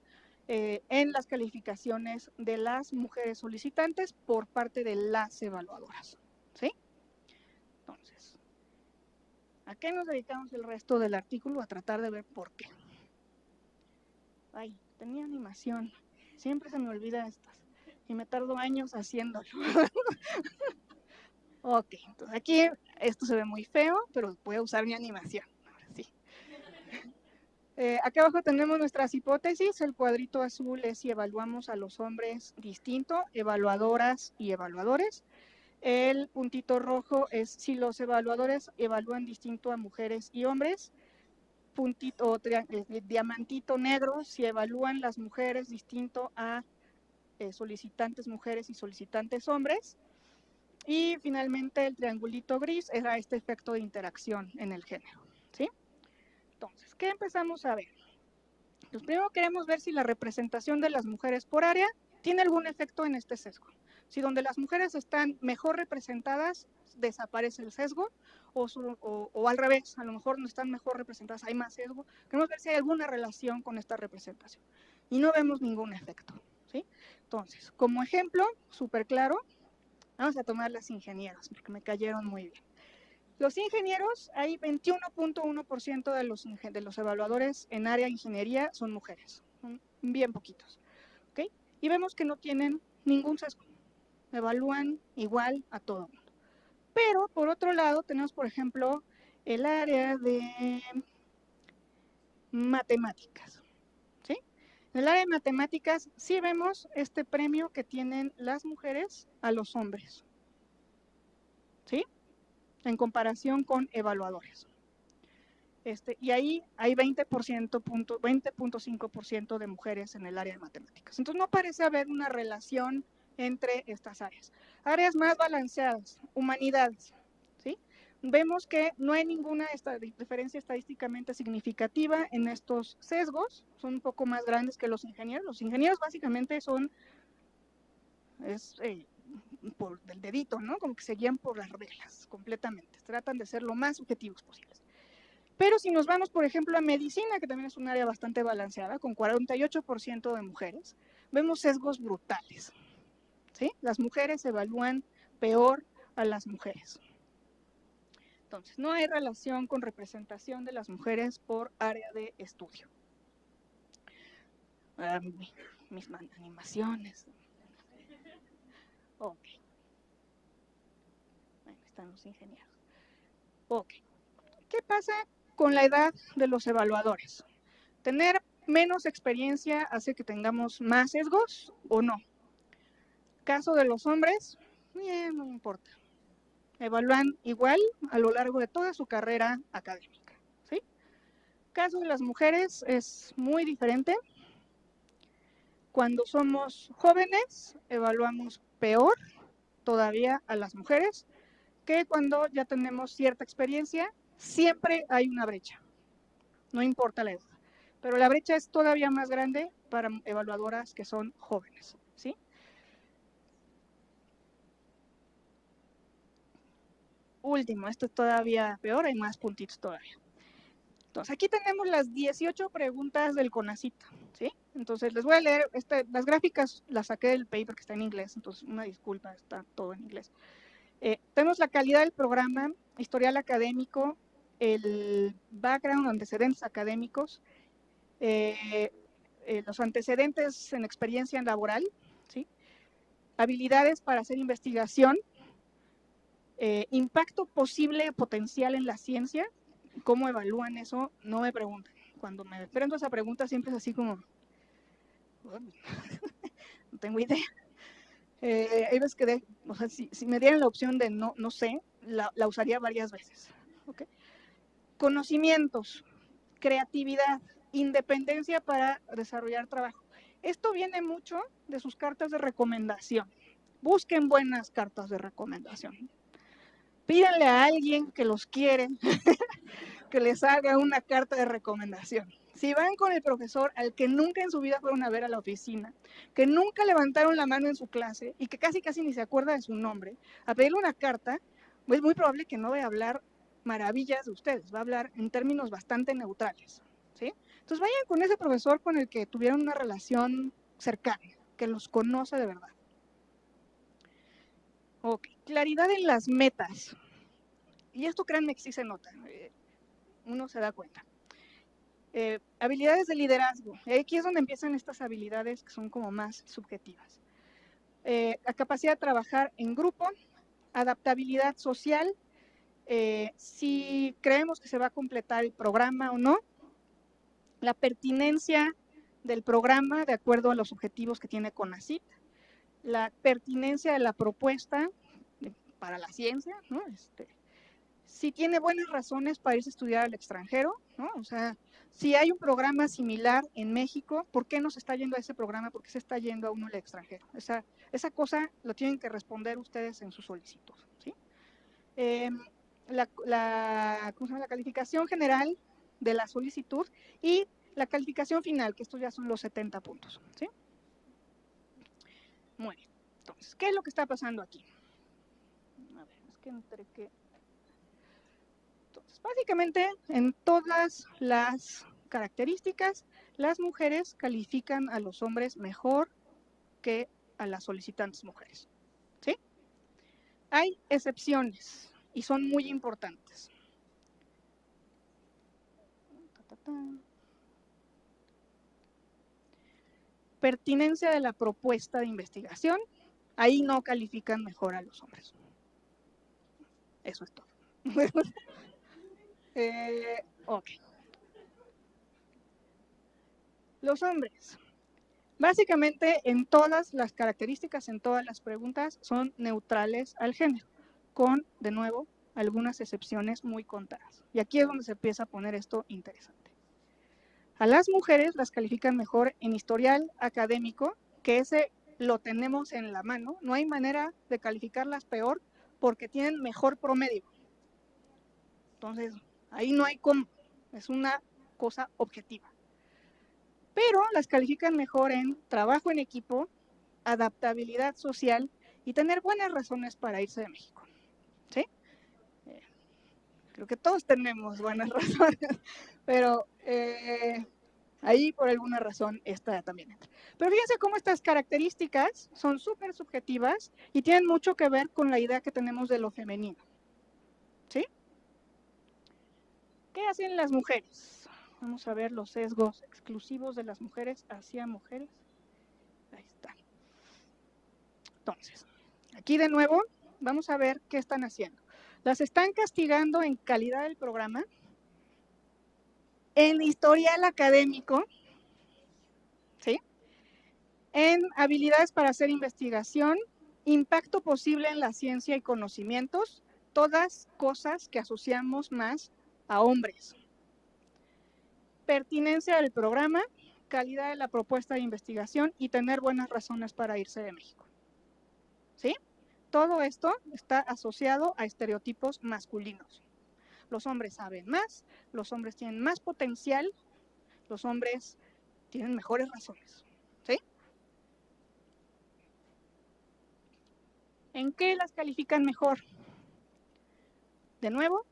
en las calificaciones de las mujeres solicitantes por parte de las evaluadoras, ¿sí? Entonces, ¿a qué nos dedicamos el resto del artículo? A tratar de ver por qué. Ay, tenía animación. Siempre se me olvida estas. Y me tardo años haciéndolo. Ok, entonces aquí esto se ve muy feo, pero voy a usar mi animación. Ahora sí. Acá abajo tenemos nuestras hipótesis. El cuadrito azul es si evaluamos a los hombres distinto, evaluadoras y evaluadores. El puntito rojo es si los evaluadores evalúan distinto a mujeres y hombres. Puntito, diamantito negro, si evalúan las mujeres distinto a solicitantes mujeres y solicitantes hombres. Y finalmente el triangulito gris era este efecto de interacción en el género, ¿sí? Entonces, ¿qué empezamos a ver? Pues primero queremos ver si la representación de las mujeres por área tiene algún efecto en este sesgo. Si donde las mujeres están mejor representadas, desaparece el sesgo, o al revés, a lo mejor no están mejor representadas, hay más sesgo. Queremos ver si hay alguna relación con esta representación. Y no vemos ningún efecto, ¿sí? Entonces, como ejemplo, súper claro, vamos a tomar las ingenieras, porque me cayeron muy bien. Los ingenieros, hay 21.1% de los evaluadores en área de ingeniería son mujeres, son bien poquitos, ¿ok? Y vemos que no tienen ningún sesgo, evalúan igual a todo el mundo. Pero, por otro lado, tenemos, por ejemplo, el área de matemáticas, ¿sí? En el área de matemáticas sí vemos este premio que tienen las mujeres a los hombres, ¿sí? En comparación con evaluadores. Y ahí hay 20.5% de mujeres en el área de matemáticas. Entonces no parece haber una relación entre estas áreas. Áreas más balanceadas, humanidades, ¿sí? Vemos que no hay ninguna diferencia estadísticamente significativa en estos sesgos, son un poco más grandes que los ingenieros. Los ingenieros básicamente son por el dedito, ¿no? Como que se guían por las reglas completamente, tratan de ser lo más objetivos posibles. Pero si nos vamos, por ejemplo, a medicina, que también es un área bastante balanceada, con 48% de mujeres, vemos sesgos brutales, ¿sí? Las mujeres evalúan peor a las mujeres. Entonces, no hay relación con representación de las mujeres por área de estudio. Mis animaciones. Ok. Ahí están los ingenieros. Ok. ¿Qué pasa con la edad de los evaluadores? ¿Tener menos experiencia hace que tengamos más sesgos o no? Caso de los hombres, no importa. Evalúan igual a lo largo de toda su carrera académica, ¿sí? Caso de las mujeres es muy diferente. Cuando somos jóvenes, evaluamos peor todavía a las mujeres que cuando ya tenemos cierta experiencia. Siempre hay una brecha, no importa la edad, pero la brecha es todavía más grande para evaluadoras que son jóvenes, ¿sí? Último, esto es todavía peor, hay más puntitos todavía. Entonces, aquí tenemos las 18 preguntas del CONACYT, ¿sí? Entonces, les voy a leer, las gráficas las saqué del paper que está en inglés, entonces una disculpa, está todo en inglés. Tenemos la calidad del programa, historial académico, el background, antecedentes académicos, los antecedentes en experiencia laboral, ¿sí? Habilidades para hacer investigación, impacto posible potencial en la ciencia. ¿Cómo evalúan eso? No me pregunten. Cuando me enfrento a esa pregunta siempre es así como, no tengo idea. Hay veces que, o sea, si me dieran la opción de no sé, la usaría varias veces. ¿Okay? Conocimientos, creatividad, independencia para desarrollar trabajo. Esto viene mucho de sus cartas de recomendación. Busquen buenas cartas de recomendación. Pídanle a alguien que los quiere que les haga una carta de recomendación. Si van con el profesor al que nunca en su vida fueron a ver a la oficina, que nunca levantaron la mano en su clase y que casi ni se acuerda de su nombre, a pedirle una carta, es muy probable que no vaya a hablar maravillas de ustedes, va a hablar en términos bastante neutrales, ¿sí? Entonces vayan con ese profesor con el que tuvieron una relación cercana, que los conoce de verdad. Ok, claridad en las metas. Y esto créanme que sí se nota, uno se da cuenta. Habilidades de liderazgo. Aquí es donde empiezan estas habilidades que son como más subjetivas. La capacidad de trabajar en grupo, adaptabilidad social, si creemos que se va a completar el programa o no, la pertinencia del programa de acuerdo a los objetivos que tiene CONACYT, la pertinencia de la propuesta para la ciencia, ¿no? Si tiene buenas razones para irse a estudiar al extranjero, ¿no? O sea, si hay un programa similar en México, ¿por qué no se está yendo a ese programa? ¿Por qué se está yendo a uno al extranjero? Esa cosa lo tienen que responder ustedes en su solicitud, ¿sí? ¿Cómo se llama? La calificación general de la solicitud y la calificación final, que estos ya son los 70 puntos, ¿sí? Muy bien. Entonces, ¿qué es lo que está pasando aquí? A ver, es que entre que... Entonces, básicamente, en todas las características, las mujeres califican a los hombres mejor que a las solicitantes mujeres, ¿sí? Hay excepciones y son muy importantes. Pertinencia de la propuesta de investigación, ahí no califican mejor a los hombres. Eso es todo. Ok. Los hombres, básicamente en todas las características, en todas las preguntas, son neutrales al género, con, de nuevo, algunas excepciones muy contadas. Y aquí es donde se empieza a poner esto interesante. A las mujeres las califican mejor en historial académico, que ese lo tenemos en la mano, no hay manera de calificarlas peor porque tienen mejor promedio. Entonces, ahí no hay cómo, es una cosa objetiva. Pero las califican mejor en trabajo en equipo, adaptabilidad social y tener buenas razones para irse de México, ¿sí? Creo que todos tenemos buenas razones, pero ahí por alguna razón esta también entra. Pero fíjense cómo estas características son súper subjetivas y tienen mucho que ver con la idea que tenemos de lo femenino, ¿sí? ¿Qué hacen las mujeres? Vamos a ver los sesgos exclusivos de las mujeres hacia mujeres. Ahí está. Entonces, aquí de nuevo vamos a ver qué están haciendo. Las están castigando en calidad del programa, en historial académico, ¿sí? En habilidades para hacer investigación, impacto posible en la ciencia y conocimientos, todas cosas que asociamos más a hombres. Pertinencia del programa, calidad de la propuesta de investigación y tener buenas razones para irse de México, ¿sí? Todo esto está asociado a estereotipos masculinos. Los hombres saben más, los hombres tienen más potencial, los hombres tienen mejores razones, ¿sí? ¿En qué las califican mejor? De nuevo,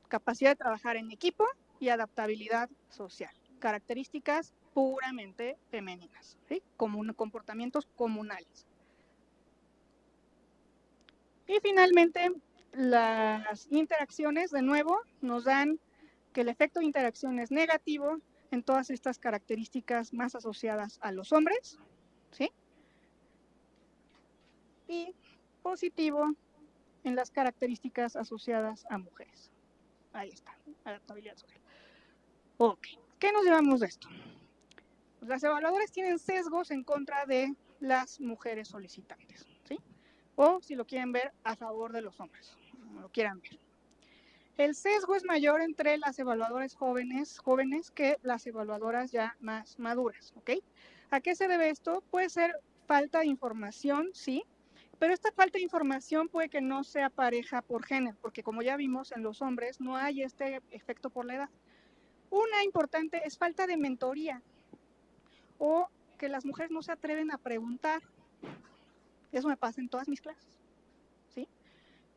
capacidad de trabajar en equipo y adaptabilidad social. Características puramente femeninas, ¿sí? Comportamientos comunales. Y finalmente, las interacciones, de nuevo, nos dan que el efecto de interacción es negativo en todas estas características más asociadas a los hombres, ¿sí? Y positivo en las características asociadas a mujeres. Ahí está, adaptabilidad social. Ok, ¿qué nos llevamos de esto? Pues las evaluadoras tienen sesgos en contra de las mujeres solicitantes, ¿sí? O, si lo quieren ver, a favor de los hombres, como lo quieran ver. El sesgo es mayor entre las evaluadoras jóvenes que las evaluadoras ya más maduras, ¿ok? ¿A qué se debe esto? Puede ser falta de información, sí, pero esta falta de información puede que no sea pareja por género, porque como ya vimos en los hombres no hay este efecto por la edad. Una importante es falta de mentoría o que las mujeres no se atreven a preguntar. Eso me pasa en todas mis clases, ¿sí?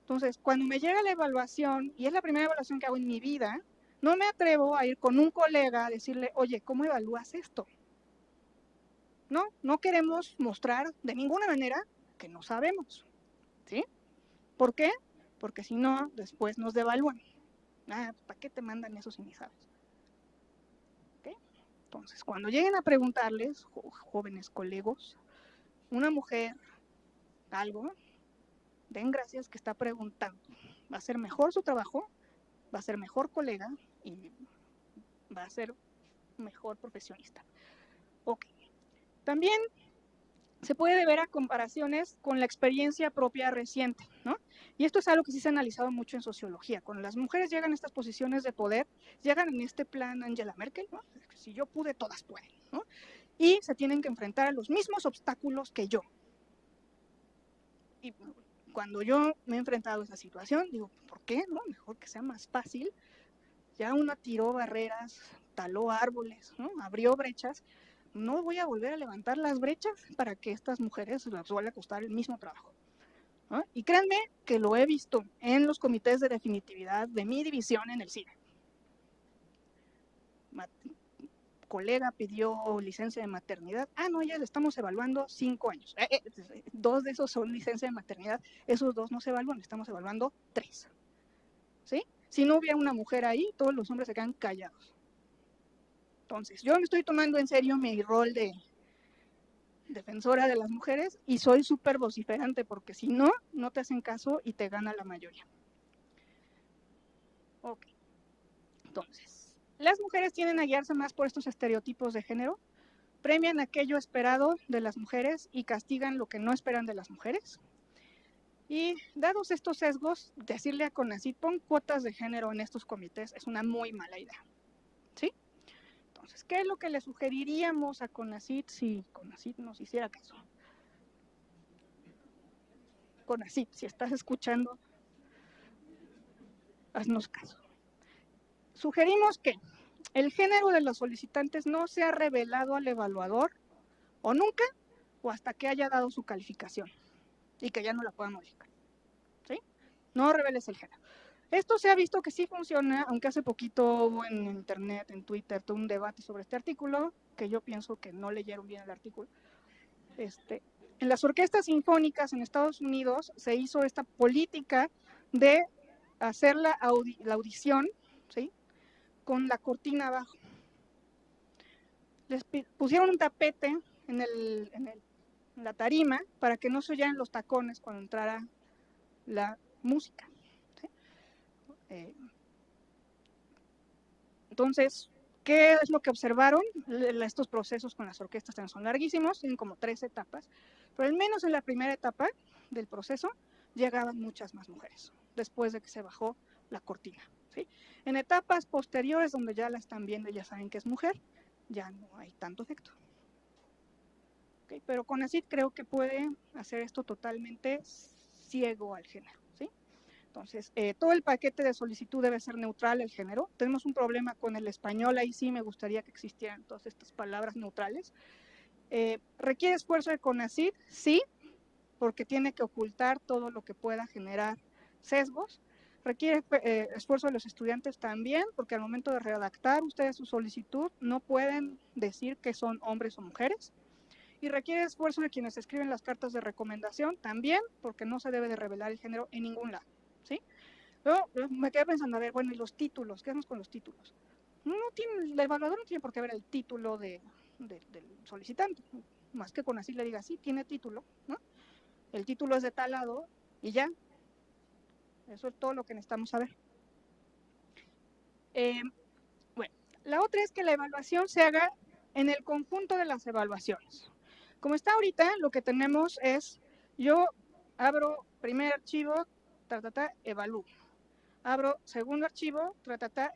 Entonces, cuando me llega la evaluación, y es la primera evaluación que hago en mi vida, no me atrevo a ir con un colega a decirle, oye, ¿cómo evalúas esto? No queremos mostrar de ninguna manera que no sabemos, ¿sí? ¿Por qué? Porque si no, después nos devalúan. ¿Para qué te mandan eso si ni sabes? ¿Okay? Entonces, cuando lleguen a preguntarles, jóvenes colegos, una mujer, algo, den gracias que está preguntando. Va a ser mejor su trabajo, va a ser mejor colega y va a ser mejor profesionista. Ok. También se puede deber a comparaciones con la experiencia propia reciente, ¿no? Y esto es algo que sí se ha analizado mucho en sociología. Cuando las mujeres llegan a estas posiciones de poder, llegan en este plan Angela Merkel, ¿no? Si yo pude, todas pueden, ¿no? Y se tienen que enfrentar a los mismos obstáculos que yo. Y cuando yo me he enfrentado a esa situación, digo, ¿por qué? No, mejor que sea más fácil. Ya uno tiró barreras, taló árboles, ¿no? Abrió brechas. No voy a volver a levantar las brechas para que estas mujeres les vaya a costar el mismo trabajo, ¿no? Y créanme que lo he visto en los comités de definitividad de mi división en el cine. Colega pidió licencia de maternidad. No, ya le estamos evaluando 5 años. 2 de esos son licencia de maternidad. Esos 2 no se evalúan, estamos evaluando 3. ¿Sí? Si no hubiera una mujer ahí, todos los hombres se quedan callados. Entonces, yo me estoy tomando en serio mi rol de defensora de las mujeres y soy súper vociferante porque si no, no te hacen caso y te gana la mayoría. Ok. Entonces, las mujeres tienden a guiarse más por estos estereotipos de género, premian aquello esperado de las mujeres y castigan lo que no esperan de las mujeres. Y dados estos sesgos, decirle a CONACYT pon cuotas de género en estos comités es una muy mala idea. ¿Sí? Entonces, ¿qué es lo que le sugeriríamos a CONACYT si CONACYT nos hiciera caso? CONACYT, si estás escuchando, haznos caso. Sugerimos que el género de los solicitantes no sea revelado al evaluador o nunca o hasta que haya dado su calificación y que ya no la pueda modificar. ¿Sí? No reveles el género. Esto se ha visto que sí funciona, aunque hace poquito hubo en internet, en Twitter, todo un debate sobre este artículo, que yo pienso que no leyeron bien el artículo. En las orquestas sinfónicas en Estados Unidos se hizo esta política de hacer la audición, ¿sí?, con la cortina abajo. Les pusieron un tapete en la tarima para que no se oyeran los tacones cuando entrara la música. ¿Sí? Entonces, ¿qué es lo que observaron? Estos procesos con las orquestas son larguísimos, tienen como 3 etapas, pero al menos en la primera etapa del proceso llegaban muchas más mujeres, después de que se bajó la cortina. ¿Sí? En etapas posteriores, donde ya la están viendo y ya saben que es mujer, ya no hay tanto efecto. ¿Okay? Pero CONACYT creo que puede hacer esto totalmente ciego al género. ¿Sí? Entonces, todo el paquete de solicitud debe ser neutral el género. Tenemos un problema con el español, ahí sí me gustaría que existieran todas estas palabras neutrales. ¿Requiere esfuerzo de CONACYT? Sí, porque tiene que ocultar todo lo que pueda generar sesgos. ¿Requiere esfuerzo de los estudiantes? También, porque al momento de redactar ustedes su solicitud no pueden decir que son hombres o mujeres. Y requiere esfuerzo de quienes escriben las cartas de recomendación también, porque no se debe de revelar el género en ningún lado. ¿Sí? Luego me quedé pensando, a ver, bueno, ¿y los títulos? ¿Qué hacemos con los títulos? El evaluador no tiene por qué ver el título del solicitante, más que con así le diga, sí, tiene título, ¿no? El título es de tal lado y ya. Eso es todo lo que necesitamos saber. Bueno, la otra es que la evaluación se haga en el conjunto de las evaluaciones. Como está ahorita, lo que tenemos es, yo abro primer archivo, evalúo. Abro segundo archivo,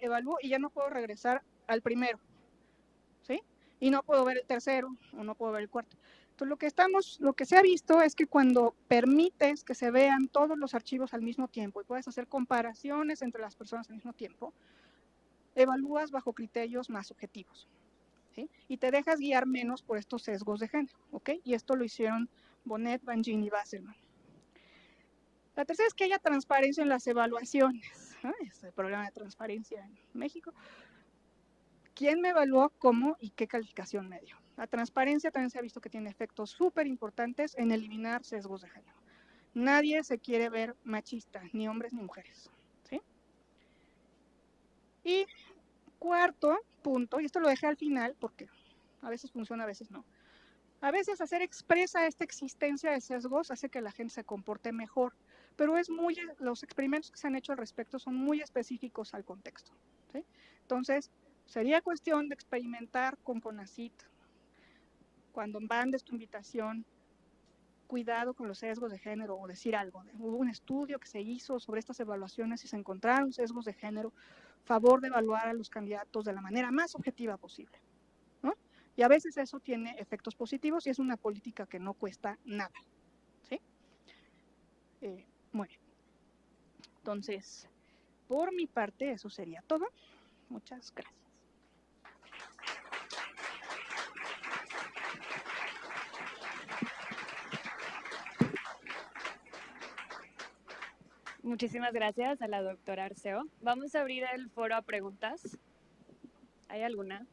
evalúo y ya no puedo regresar al primero. ¿Sí? Y no puedo ver el tercero o no puedo ver el cuarto. Entonces, lo que se ha visto es que cuando permites que se vean todos los archivos al mismo tiempo y puedes hacer comparaciones entre las personas al mismo tiempo, evalúas bajo criterios más objetivos. ¿Sí? Y te dejas guiar menos por estos sesgos de género. ¿Ok? Y esto lo hicieron Bonet, Bangin y Basselman. La tercera es que haya transparencia en las evaluaciones. Es el problema de transparencia en México. ¿Quién me evaluó, cómo y qué calificación me dio? La transparencia también se ha visto que tiene efectos súper importantes en eliminar sesgos de género. Nadie se quiere ver machista, ni hombres ni mujeres. ¿Sí? Y cuarto punto, y esto lo dejé al final porque a veces funciona, a veces no. A veces hacer expresa esta existencia de sesgos hace que la gente se comporte mejor, pero los experimentos que se han hecho al respecto son muy específicos al contexto, ¿sí? Entonces, sería cuestión de experimentar con CONACYT cuando mandes tu invitación. Cuidado con los sesgos de género, o decir algo. Hubo un estudio que se hizo sobre estas evaluaciones y se encontraron sesgos de género. Favor de evaluar a los candidatos de la manera más objetiva posible, ¿no? Y a veces eso tiene efectos positivos y es una política que no cuesta nada, ¿sí? Muy bien. Entonces, por mi parte, eso sería todo. Muchas gracias. Muchísimas gracias a la doctora Arceo. Vamos a abrir el foro a preguntas. ¿Hay alguna?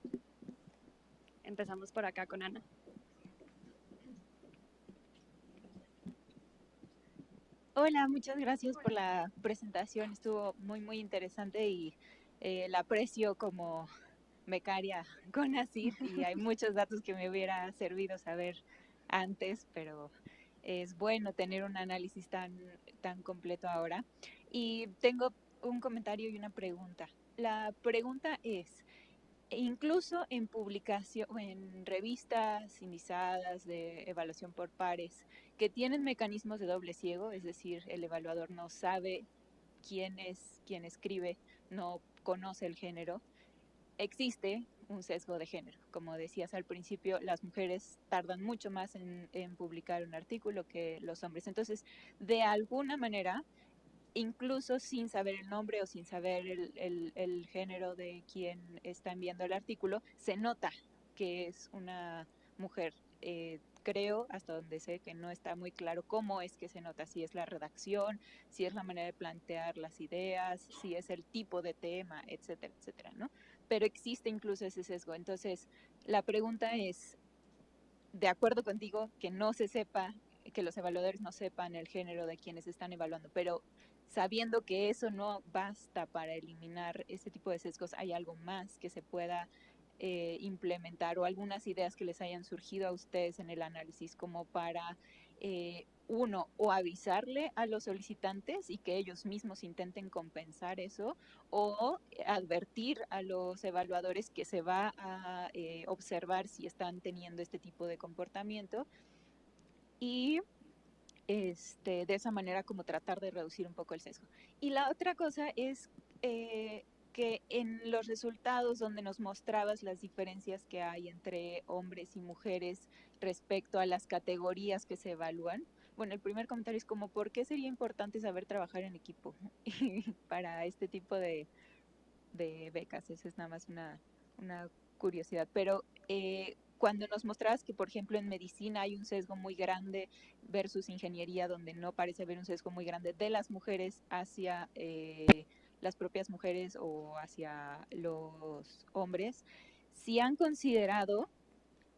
Empezamos por acá con Ana. Hola, muchas gracias por la presentación. Estuvo muy interesante y la aprecio como becaria CONACYT y hay muchos datos que me hubiera servido saber antes, pero es bueno tener un análisis tan completo ahora. Y tengo un comentario y una pregunta. La pregunta es, incluso en publicación, en revistas indizadas de evaluación por pares, que tienen mecanismos de doble ciego, es decir, el evaluador no sabe quién es quien escribe, no conoce el género, existe un sesgo de género. Como decías al principio, las mujeres tardan mucho más en publicar un artículo que los hombres. Entonces, de alguna manera, incluso sin saber el nombre o sin saber el género de quien está enviando el artículo, se nota que es una mujer. Creo, hasta donde sé, que no está muy claro cómo es que se nota, si es la redacción, si es la manera de plantear las ideas, si es el tipo de tema, etcétera, etcétera, ¿no? Pero existe incluso ese sesgo. Entonces, la pregunta es, de acuerdo contigo, que no se sepa, que los evaluadores no sepan el género de quienes están evaluando, pero sabiendo que eso no basta para eliminar ese tipo de sesgos, ¿hay algo más que se pueda implementar o algunas ideas que les hayan surgido a ustedes en el análisis como para, uno, o avisarle a los solicitantes y que ellos mismos intenten compensar eso, o advertir a los evaluadores que se va a observar si están teniendo este tipo de comportamiento y de esa manera como tratar de reducir un poco el sesgo? Y la otra cosa es que en los resultados donde nos mostrabas las diferencias que hay entre hombres y mujeres respecto a las categorías que se evalúan, bueno, el primer comentario es como, ¿por qué sería importante saber trabajar en equipo para este tipo de becas? Esa es nada más una curiosidad. Pero cuando nos mostrabas que, por ejemplo, en medicina hay un sesgo muy grande versus ingeniería, donde no parece haber un sesgo muy grande de las mujeres hacia las propias mujeres o hacia los hombres, si han considerado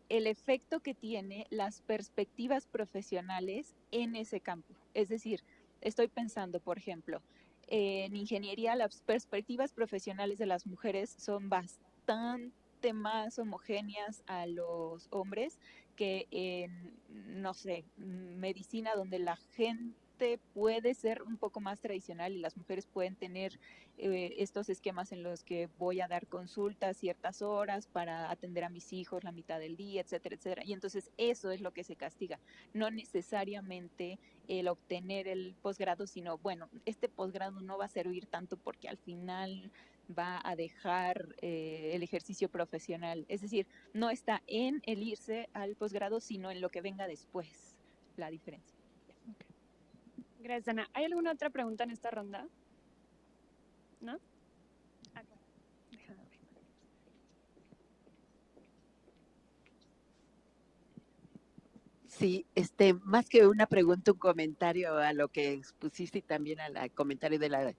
el efecto que tiene las perspectivas profesionales en ese campo. Es decir, estoy pensando, por ejemplo, en ingeniería las perspectivas profesionales de las mujeres son bastante más homogéneas a los hombres que en, no sé, medicina, donde la gente puede ser un poco más tradicional y las mujeres pueden tener estos esquemas en los que voy a dar consultas ciertas horas para atender a mis hijos la mitad del día, etcétera, etcétera. Y entonces eso es lo que se castiga, no necesariamente el obtener el posgrado, sino, bueno, este posgrado no va a servir tanto porque al final va a dejar el ejercicio profesional. Es decir, no está en el irse al posgrado, sino en lo que venga después, la diferencia. Gracias, Ana. ¿Hay alguna otra pregunta en esta ronda? ¿No? Déjame ver. Sí, más que una pregunta, un comentario a lo que expusiste y también al comentario de la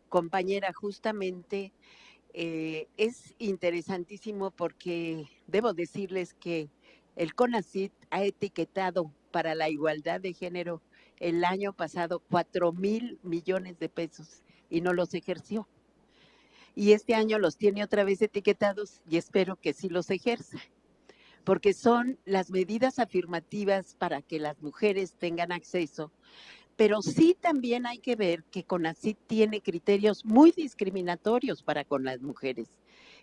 compañera. Justamente es interesantísimo porque debo decirles que el CONACYT ha etiquetado para la igualdad de género el año pasado 4,000 millones de pesos y no los ejerció. Y este año los tiene otra vez etiquetados y espero que sí los ejerza, porque son las medidas afirmativas para que las mujeres tengan acceso pero sí también hay que ver que CONACYT tiene criterios muy discriminatorios para con las mujeres.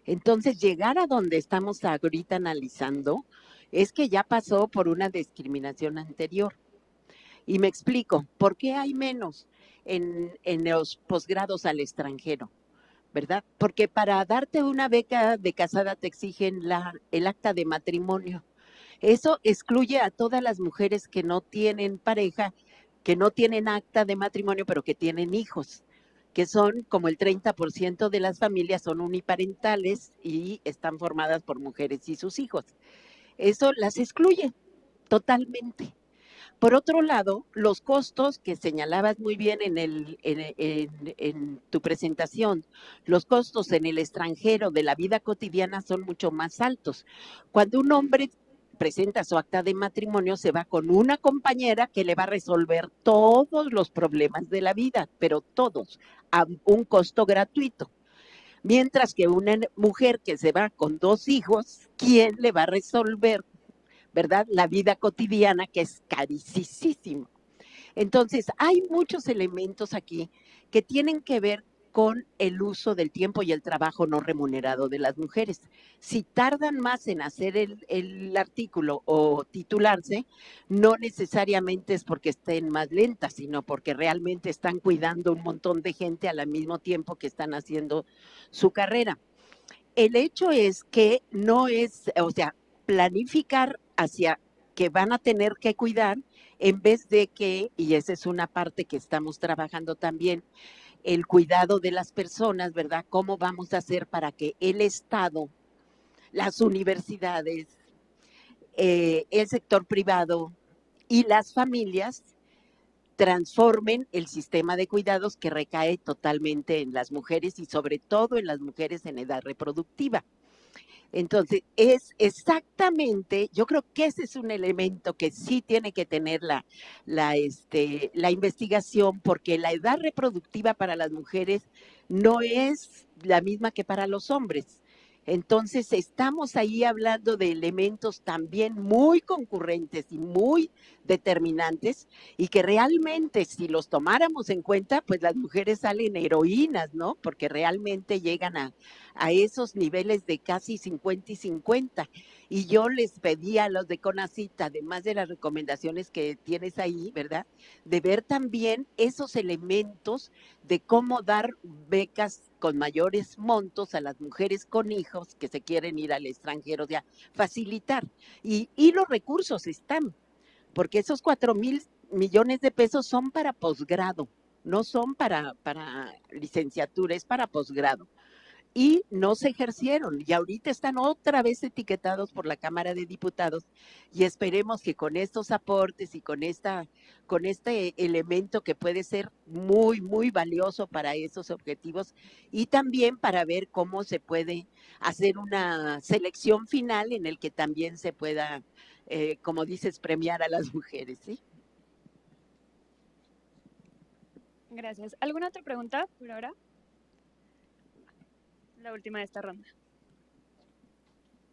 Entonces, llegar a donde estamos ahorita analizando es que ya pasó por una discriminación anterior. Y me explico, ¿por qué hay menos en los posgrados al extranjero? ¿Verdad? Porque para darte una beca de casada te exigen el acta de matrimonio. Eso excluye a todas las mujeres que no tienen pareja, que no tienen acta de matrimonio, pero que tienen hijos, que son como el 30% de las familias son uniparentales y están formadas por mujeres y sus hijos. Eso las excluye totalmente. Por otro lado, los costos que señalabas muy bien en tu presentación, los costos en el extranjero de la vida cotidiana son mucho más altos. Cuando un hombre presenta su acta de matrimonio, se va con una compañera que le va a resolver todos los problemas de la vida, pero todos, a un costo gratuito. Mientras que una mujer que se va con 2 hijos, ¿quién le va a resolver, verdad, la vida cotidiana, que es carísimo? Entonces, hay muchos elementos aquí que tienen que ver con el uso del tiempo y el trabajo no remunerado de las mujeres. Si tardan más en hacer el artículo o titularse, no necesariamente es porque estén más lentas, sino porque realmente están cuidando un montón de gente al mismo tiempo que están haciendo su carrera. El hecho es que no es, o sea, planificar hacia que van a tener que cuidar en vez de que, y esa es una parte que estamos trabajando también, el cuidado de las personas, ¿verdad? ¿Cómo vamos a hacer para que el Estado, las universidades, el sector privado y las familias transformen el sistema de cuidados que recae totalmente en las mujeres y sobre todo en las mujeres en edad reproductiva? Entonces, es exactamente, yo creo que ese es un elemento que sí tiene que tener la investigación, porque la edad reproductiva para las mujeres no es la misma que para los hombres. Entonces, estamos ahí hablando de elementos también muy concurrentes y muy determinantes, y que realmente si los tomáramos en cuenta, pues las mujeres salen heroínas, ¿no? Porque realmente llegan a esos niveles de casi 50 y 50. Y yo les pedí a los de CONACYT, además de las recomendaciones que tienes ahí, ¿verdad? De ver también esos elementos de cómo dar becas con mayores montos a las mujeres con hijos que se quieren ir al extranjero, o sea, facilitar. Y los recursos están, porque esos 4,000 millones de pesos son para posgrado, no son para licenciatura, es para posgrado. Y no se ejercieron, y ahorita están otra vez etiquetados por la Cámara de Diputados, y esperemos que con estos aportes y con este elemento que puede ser muy, muy valioso para esos objetivos, y también para ver cómo se puede hacer una selección final en el que también se pueda, como dices, premiar a las mujeres, ¿sí? Gracias. ¿Alguna otra pregunta por ahora? La última de esta ronda.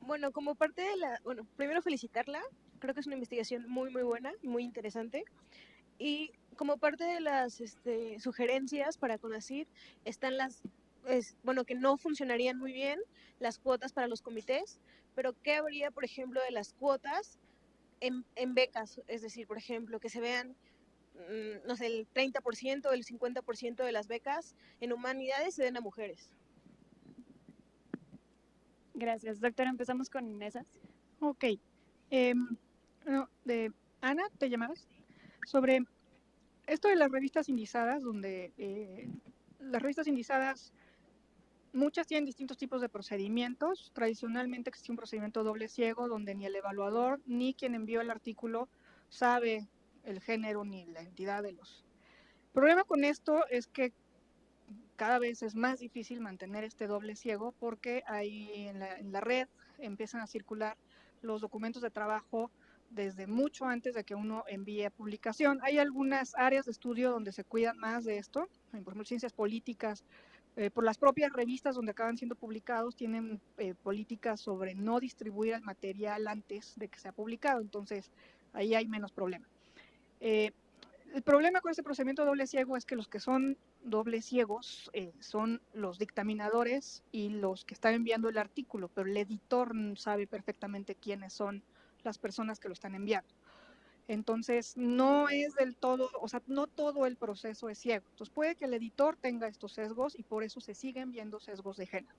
Bueno, como parte de bueno, primero felicitarla, creo que es una investigación muy, muy buena, muy interesante. Y como parte de las sugerencias para CONACYT están bueno, que no funcionarían muy bien las cuotas para los comités, pero ¿qué habría, por ejemplo, de las cuotas en becas? Es decir, por ejemplo, que se vean, no sé, el 30%, el 50% de las becas en humanidades se den a mujeres. Gracias. Doctora, empezamos con esas. Ok. Ana, ¿te llamabas? Sobre esto de las revistas indizadas, donde las revistas indizadas, muchas tienen distintos tipos de procedimientos. Tradicionalmente existe un procedimiento doble ciego, donde ni el evaluador ni quien envió el artículo sabe el género ni la entidad de los. El problema con esto es que cada vez es más difícil mantener este doble ciego, porque ahí en la red empiezan a circular los documentos de trabajo desde mucho antes de que uno envíe publicación. Hay algunas áreas de estudio donde se cuidan más de esto, por ejemplo, ciencias políticas, por las propias revistas donde acaban siendo publicados, tienen políticas sobre no distribuir el material antes de que sea publicado, entonces ahí hay menos problema. El problema con este procedimiento doble ciego es que los que son dobles ciegos son los dictaminadores y los que están enviando el artículo, pero el editor sabe perfectamente quiénes son las personas que lo están enviando. Entonces, no es del todo, o sea, no todo el proceso es ciego. Entonces, puede que el editor tenga estos sesgos y por eso se siguen viendo sesgos de género.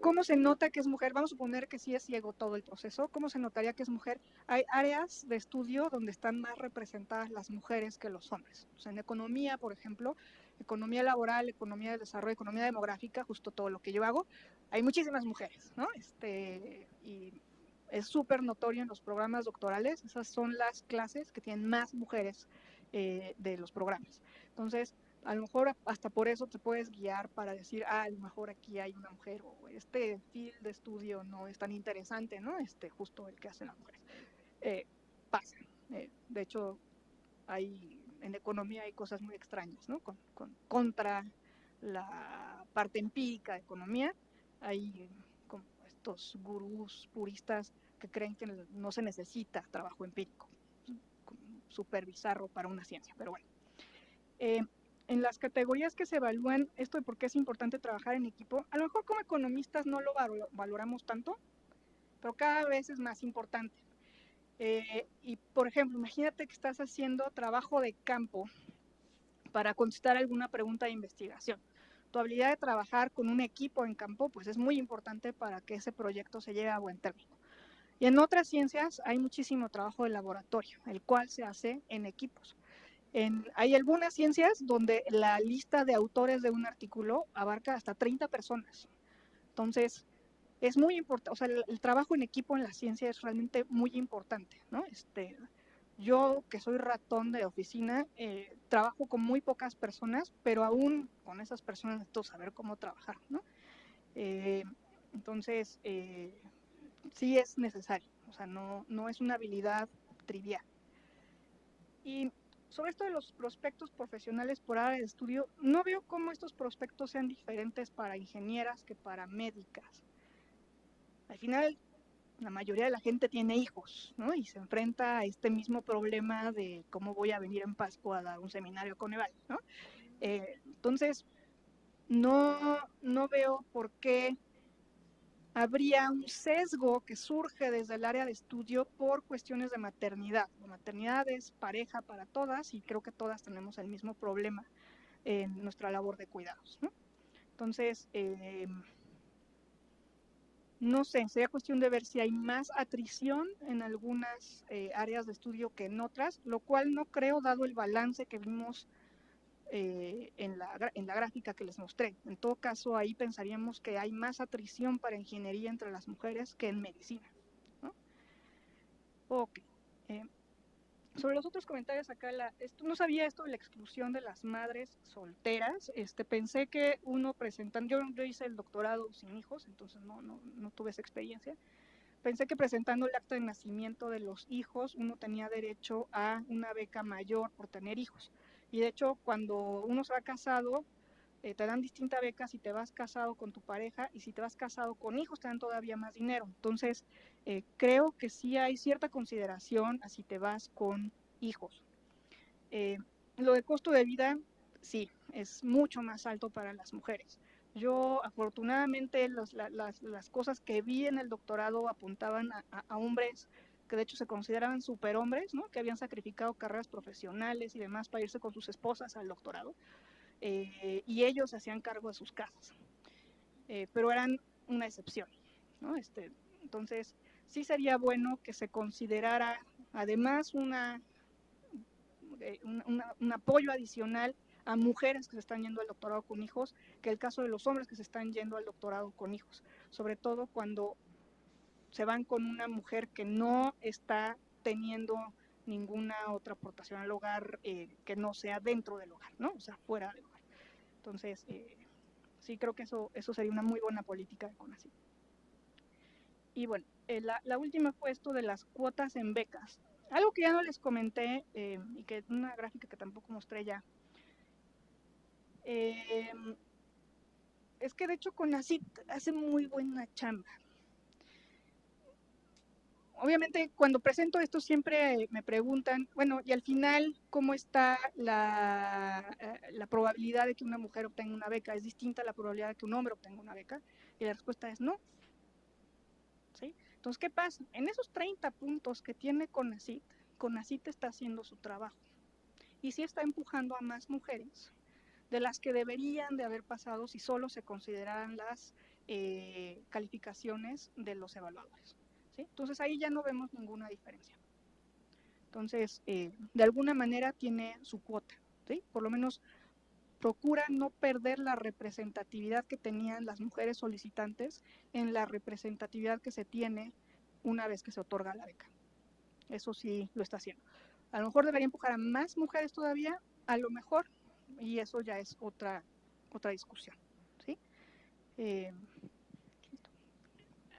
¿Cómo se nota que es mujer? Vamos a suponer que sí es ciego todo el proceso. ¿Cómo se notaría que es mujer? Hay áreas de estudio donde están más representadas las mujeres que los hombres. O sea, en economía, por ejemplo, economía laboral, economía del desarrollo, economía demográfica, justo todo lo que yo hago, hay muchísimas mujeres, ¿no? Y es súper notorio en los programas doctorales. Esas son las clases que tienen más mujeres de los programas. Entonces, a lo mejor hasta por eso te puedes guiar para decir, a lo mejor aquí hay una mujer, o este field de estudio no es tan interesante, ¿no? Justo el que hacen las mujeres. Pasa. De hecho, en economía hay cosas muy extrañas, ¿no? Contra la parte empírica de economía, hay como estos gurús puristas que creen que no se necesita trabajo empírico. Súper bizarro para una ciencia, pero bueno. En las categorías que se evalúan, esto de por qué es importante trabajar en equipo, a lo mejor como economistas no lo valoramos tanto, pero cada vez es más importante. Y por ejemplo, imagínate que estás haciendo trabajo de campo para contestar alguna pregunta de investigación. Tu habilidad de trabajar con un equipo en campo pues es muy importante para que ese proyecto se lleve a buen término. Y en otras ciencias hay muchísimo trabajo de laboratorio, el cual se hace en equipos. Hay algunas ciencias donde la lista de autores de un artículo abarca hasta 30 personas. Entonces, es muy importante, o sea, el trabajo en equipo en la ciencia es realmente muy importante, ¿no? Yo, que soy ratón de oficina, trabajo con muy pocas personas, pero aún con esas personas necesito saber cómo trabajar, ¿no? Entonces, sí es necesario, o sea, no es una habilidad trivial. Y sobre esto de los prospectos profesionales por área de estudio, no veo cómo estos prospectos sean diferentes para ingenieras que para médicas. Al final, la mayoría de la gente tiene hijos, ¿no? Y se enfrenta a este mismo problema de cómo voy a venir en Pascua a dar un seminario Coneval, ¿no? Entonces, no veo por qué habría un sesgo que surge desde el área de estudio por cuestiones de maternidad. La maternidad es pareja para todas y creo que todas tenemos el mismo problema en nuestra labor de cuidados, ¿no? Entonces, no sé, sería cuestión de ver si hay más atrición en algunas áreas de estudio que en otras, lo cual no creo dado el balance que vimos en la gráfica que les mostré. En todo caso, ahí pensaríamos que hay más atrición para ingeniería entre las mujeres que en medicina, ¿no? Ok. Sobre los otros comentarios acá, no sabía esto de la exclusión de las madres solteras. Pensé que uno presentando, yo hice el doctorado sin hijos, entonces no tuve esa experiencia. Pensé que presentando el acta de nacimiento de los hijos, uno tenía derecho a una beca mayor por tener hijos. Y de hecho, cuando uno se va casado, te dan distintas becas si te vas casado con tu pareja, y si te vas casado con hijos te dan todavía más dinero. Entonces, creo que sí hay cierta consideración a si te vas con hijos. Lo de costo de vida, sí, es mucho más alto para las mujeres. Yo, afortunadamente, las cosas que vi en el doctorado apuntaban a hombres que de hecho se consideraban superhombres, ¿no? Que habían sacrificado carreras profesionales y demás para irse con sus esposas al doctorado. Y ellos se hacían cargo de sus casas, pero eran una excepción, ¿no? Entonces, sí sería bueno que se considerara además un apoyo adicional a mujeres que se están yendo al doctorado con hijos, que el caso de los hombres que se están yendo al doctorado con hijos, sobre todo cuando se van con una mujer que no está teniendo ninguna otra aportación al hogar que no sea dentro del hogar, ¿no? O sea, fuera del hogar. Entonces, sí creo que eso sería una muy buena política de CONACYT. Y bueno, la última fue esto de las cuotas en becas. Algo que ya no les comenté, y que una gráfica que tampoco mostré ya, es que de hecho CONACYT hace muy buena chamba. obviamente cuando presento esto siempre me preguntan, bueno, y al final, ¿cómo está la probabilidad de que una mujer obtenga una beca? ¿Es distinta a la probabilidad de que un hombre obtenga una beca? Y la respuesta es no. ¿Sí? Entonces, ¿qué pasa? En esos 30 puntos que tiene CONACYT está haciendo su trabajo. Y sí está empujando a más mujeres de las que deberían de haber pasado si solo se consideraran las calificaciones de los evaluadores. ¿Sí? Entonces ahí ya no vemos ninguna diferencia. Entonces, de alguna manera tiene su cuota, ¿sí? Por lo menos procura no perder la representatividad que tenían las mujeres solicitantes en la representatividad que se tiene una vez que se otorga la beca. Eso sí lo está haciendo. A lo mejor debería empujar a más mujeres todavía, a lo mejor, y eso ya es otra discusión, ¿sí?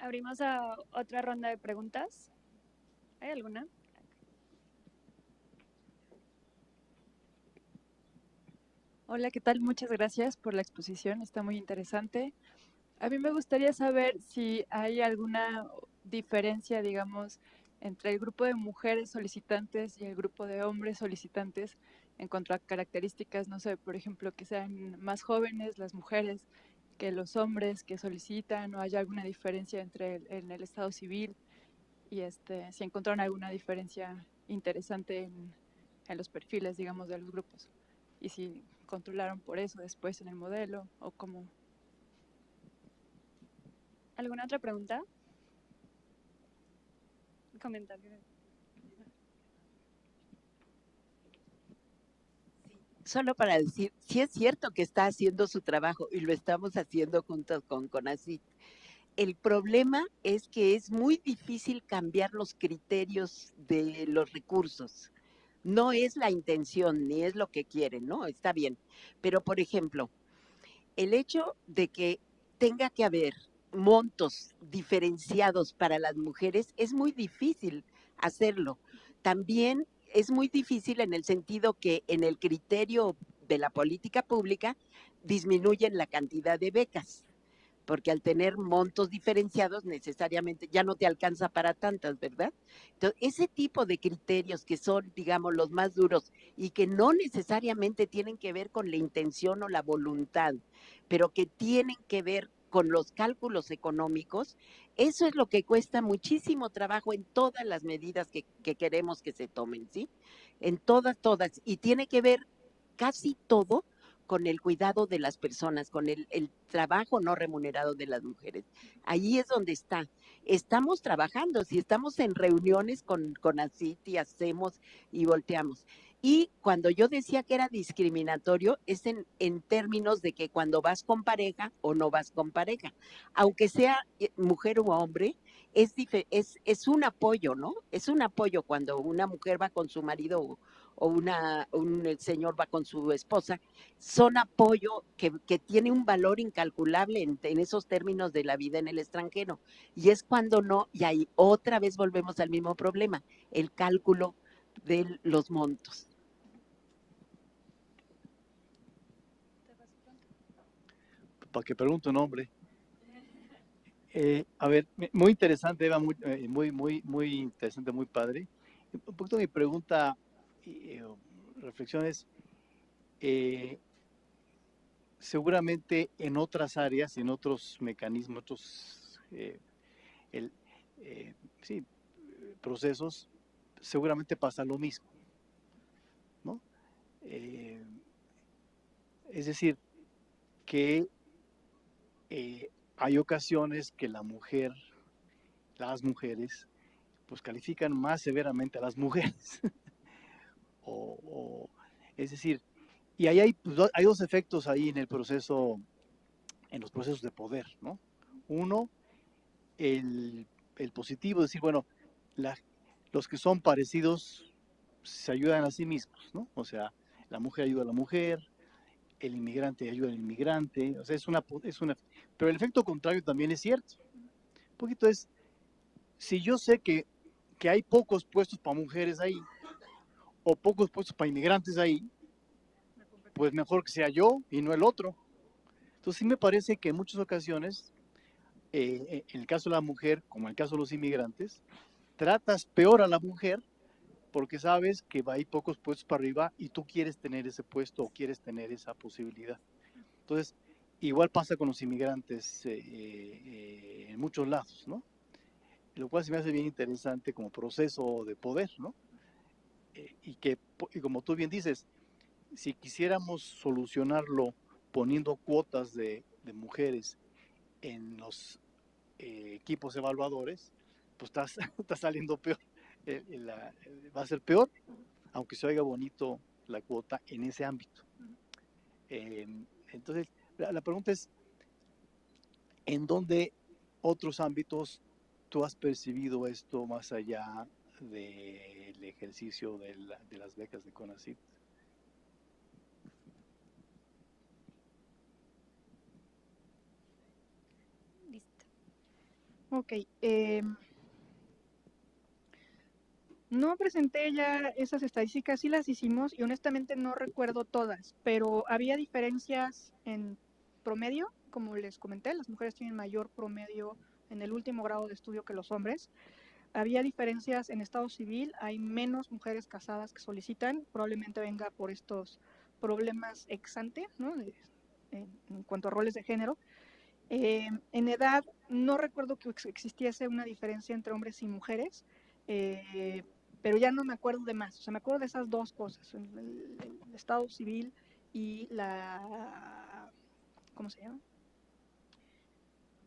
Abrimos a otra ronda de preguntas. ¿Hay alguna? Hola, ¿qué tal? Muchas gracias por la exposición, está muy interesante. A mí me gustaría saber si hay alguna diferencia, digamos, entre el grupo de mujeres solicitantes y el grupo de hombres solicitantes en cuanto a características, no sé, por ejemplo, que sean más jóvenes las mujeres que los hombres que solicitan, o hay alguna diferencia en el estado civil, y si encontraron alguna diferencia interesante en los perfiles, digamos, de los grupos, y si controlaron por eso después en el modelo, o cómo. ¿Alguna otra pregunta? Comentario. Solo para decir, sí es cierto que está haciendo su trabajo y lo estamos haciendo juntos con CONACYT. El problema es que es muy difícil cambiar los criterios de los recursos. No es la intención ni es lo que quieren, ¿no? Está bien. Pero, por ejemplo, el hecho de que tenga que haber montos diferenciados para las mujeres es muy difícil hacerlo. También es muy difícil en el sentido que en el criterio de la política pública disminuyen la cantidad de becas, porque al tener montos diferenciados necesariamente ya no te alcanza para tantas, ¿verdad? Entonces, ese tipo de criterios que son, digamos, los más duros y que no necesariamente tienen que ver con la intención o la voluntad, pero que tienen que ver con los cálculos económicos, eso es lo que cuesta muchísimo trabajo en todas las medidas que queremos que se tomen, ¿sí? En todas, y tiene que ver casi todo con el cuidado de las personas, con el trabajo no remunerado de las mujeres. Ahí es donde está. Estamos trabajando, si estamos en reuniones con CONACYT y hacemos y volteamos. Y cuando yo decía que era discriminatorio, es en términos de que cuando vas con pareja o no vas con pareja, aunque sea mujer o hombre, es un apoyo, ¿no? Es un apoyo cuando una mujer va con su marido o un señor va con su esposa, son apoyo que tiene un valor incalculable en esos términos de la vida en el extranjero. Y es cuando no, y ahí otra vez volvemos al mismo problema, el cálculo de los montos. Para que pregunte un hombre. A ver, muy interesante, Eva, muy interesante, muy padre. Un poquito mi pregunta, reflexiones, seguramente en otras áreas, en otros mecanismos, otros sí, procesos, seguramente pasa lo mismo, ¿no? Es decir, que hay ocasiones que las mujeres, pues califican más severamente a las mujeres. Es decir, y ahí hay dos efectos ahí en el proceso, en los procesos de poder, ¿no? Uno, el positivo, es decir, bueno, los que son parecidos se ayudan a sí mismos, ¿no? O sea, la mujer ayuda a la mujer, el inmigrante ayuda al inmigrante, o sea, pero el efecto contrario también es cierto. Un poquito es, si yo sé que hay pocos puestos para mujeres ahí, o pocos puestos para inmigrantes ahí, pues mejor que sea yo y no el otro. Entonces sí me parece que en muchas ocasiones, en el caso de la mujer, como en el caso de los inmigrantes, tratas peor a la mujer porque sabes que va a ir pocos puestos para arriba y tú quieres tener ese puesto o quieres tener esa posibilidad. Entonces, igual pasa con los inmigrantes en muchos lados, ¿no? Lo cual se me hace bien interesante como proceso de poder, ¿no? Y como tú bien dices, si quisiéramos solucionarlo poniendo cuotas de mujeres en los equipos evaluadores, pues está saliendo peor. Va a ser peor, aunque se oiga bonito la cuota en ese ámbito. Entonces, la pregunta es, ¿en dónde otros ámbitos tú has percibido esto más allá del ejercicio de las becas de CONACYT? Listo. Ok. No presenté ya esas estadísticas, sí las hicimos y honestamente no recuerdo todas, pero había diferencias en promedio, como les comenté, las mujeres tienen mayor promedio en el último grado de estudio que los hombres. Había diferencias en estado civil, hay menos mujeres casadas que solicitan, probablemente venga por estos problemas ex ante, ¿no? En cuanto a roles de género. En edad, no recuerdo que existiese una diferencia entre hombres y mujeres, pero ya no me acuerdo de más. O sea, me acuerdo de esas dos cosas, el estado civil y ¿cómo se llama?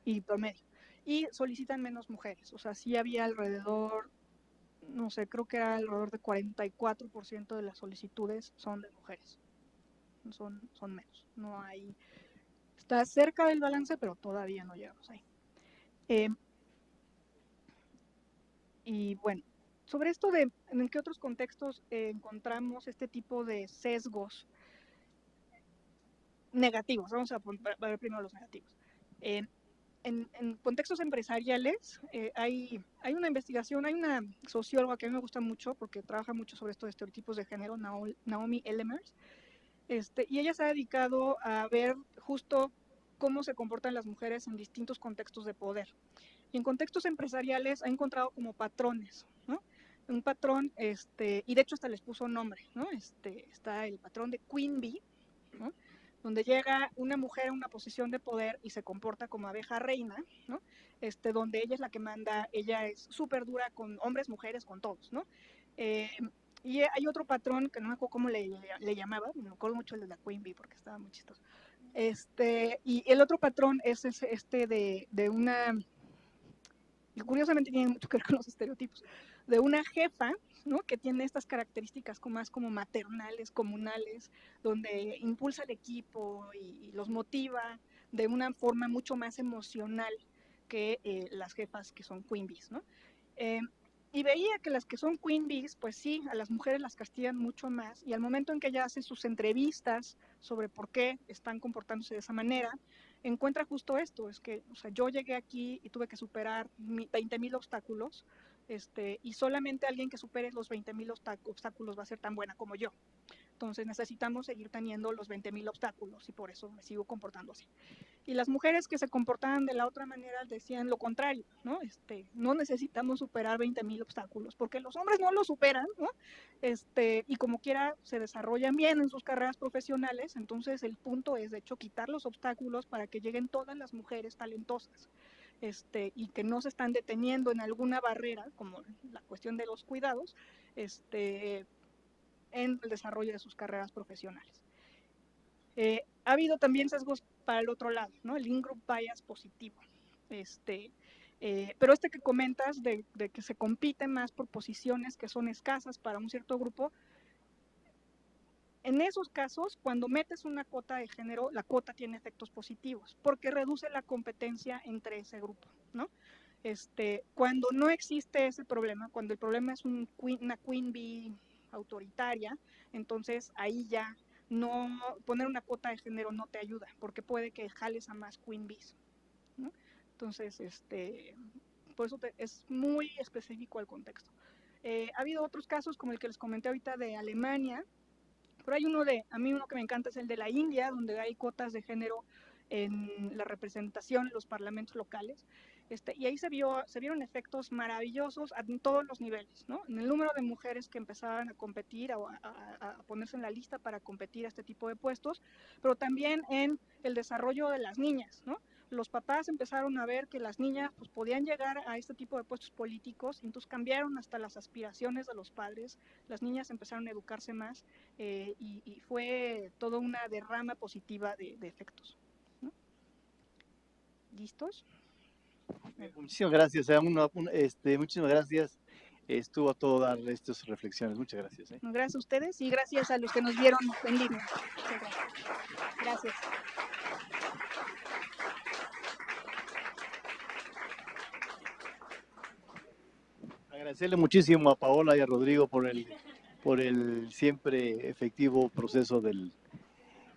Y promedio. Y solicitan menos mujeres. O sea, sí había alrededor, no sé, creo que era alrededor de 44% de las solicitudes son de mujeres. Son menos. No hay... Está cerca del balance, pero todavía no llegamos ahí. Y bueno, sobre esto de en qué otros contextos encontramos este tipo de sesgos negativos. Vamos a ver primero los negativos. En contextos empresariales hay una investigación, hay una socióloga que a mí me gusta mucho porque trabaja mucho sobre estos estereotipos de género, Naomi Ellemers, y ella se ha dedicado a ver justo cómo se comportan las mujeres en distintos contextos de poder. Y en contextos empresariales ha encontrado como patrones, ¿no? Un patrón, y de hecho hasta les puso nombre, ¿no? Está el patrón de Queen Bee, ¿no? Donde llega una mujer a una posición de poder y se comporta como abeja reina, ¿no? Donde ella es la que manda, ella es súper dura con hombres, mujeres, con todos, ¿no? Y hay otro patrón que no me acuerdo cómo le llamaba, me acuerdo mucho el de la Queen Bee porque estaba muy chistoso. Y el otro patrón es de una, y curiosamente tiene mucho que ver con los estereotipos, de una jefa, ¿no? Que tiene estas características más como maternales, comunales, donde impulsa al equipo y los motiva de una forma mucho más emocional que las jefas que son queen bees, ¿no? Y veía que las que son queen bees, pues sí, a las mujeres las castigan mucho más y al momento en que ella hace sus entrevistas sobre por qué están comportándose de esa manera, encuentra justo esto, es que, o sea, yo llegué aquí y tuve que superar 20,000 obstáculos, y solamente alguien que supere los 20,000 obstáculos va a ser tan buena como yo. Entonces necesitamos seguir teniendo los 20,000 obstáculos y por eso me sigo comportando así. Y las mujeres que se comportaban de la otra manera decían lo contrario, ¿no? No necesitamos superar 20,000 obstáculos porque los hombres no lo superan, ¿no? Y como quiera se desarrollan bien en sus carreras profesionales, entonces el punto es de hecho quitar los obstáculos para que lleguen todas las mujeres talentosas. Y que no se están deteniendo en alguna barrera, como la cuestión de los cuidados, en el desarrollo de sus carreras profesionales. Ha habido también sesgos para el otro lado, ¿no? El in-group bias positivo. Pero que comentas de que se compite más por posiciones que son escasas para un cierto grupo, en esos casos, cuando metes una cuota de género, la cuota tiene efectos positivos, porque reduce la competencia entre ese grupo, ¿no? Cuando no existe ese problema, cuando el problema es una queen bee autoritaria, entonces ahí ya no poner una cuota de género no te ayuda, porque puede que jales a más queen bees, ¿no? Entonces, por eso es muy específico el contexto. Ha habido otros casos como el que les comenté ahorita de Alemania, pero hay a mí uno que me encanta es el de la India, donde hay cuotas de género en la representación en los parlamentos locales. Y ahí se vieron efectos maravillosos en todos los niveles, ¿no? En el número de mujeres que empezaban a competir, a ponerse en la lista para competir a este tipo de puestos, pero también en el desarrollo de las niñas, ¿no? Los papás empezaron a ver que las niñas pues, podían llegar a este tipo de puestos políticos, entonces cambiaron hasta las aspiraciones de los padres, las niñas empezaron a educarse más y fue toda una derrama positiva de efectos, ¿no? ¿Listos? Muchísimas gracias. Muchísimas gracias. Estuvo a todo dar estas reflexiones. Muchas gracias. Gracias a ustedes y gracias a los que nos vieron en línea. Gracias. Agradecerle muchísimo a Paola y a Rodrigo por el siempre efectivo proceso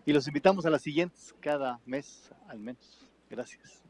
y los invitamos a las siguientes cada mes al menos. Gracias.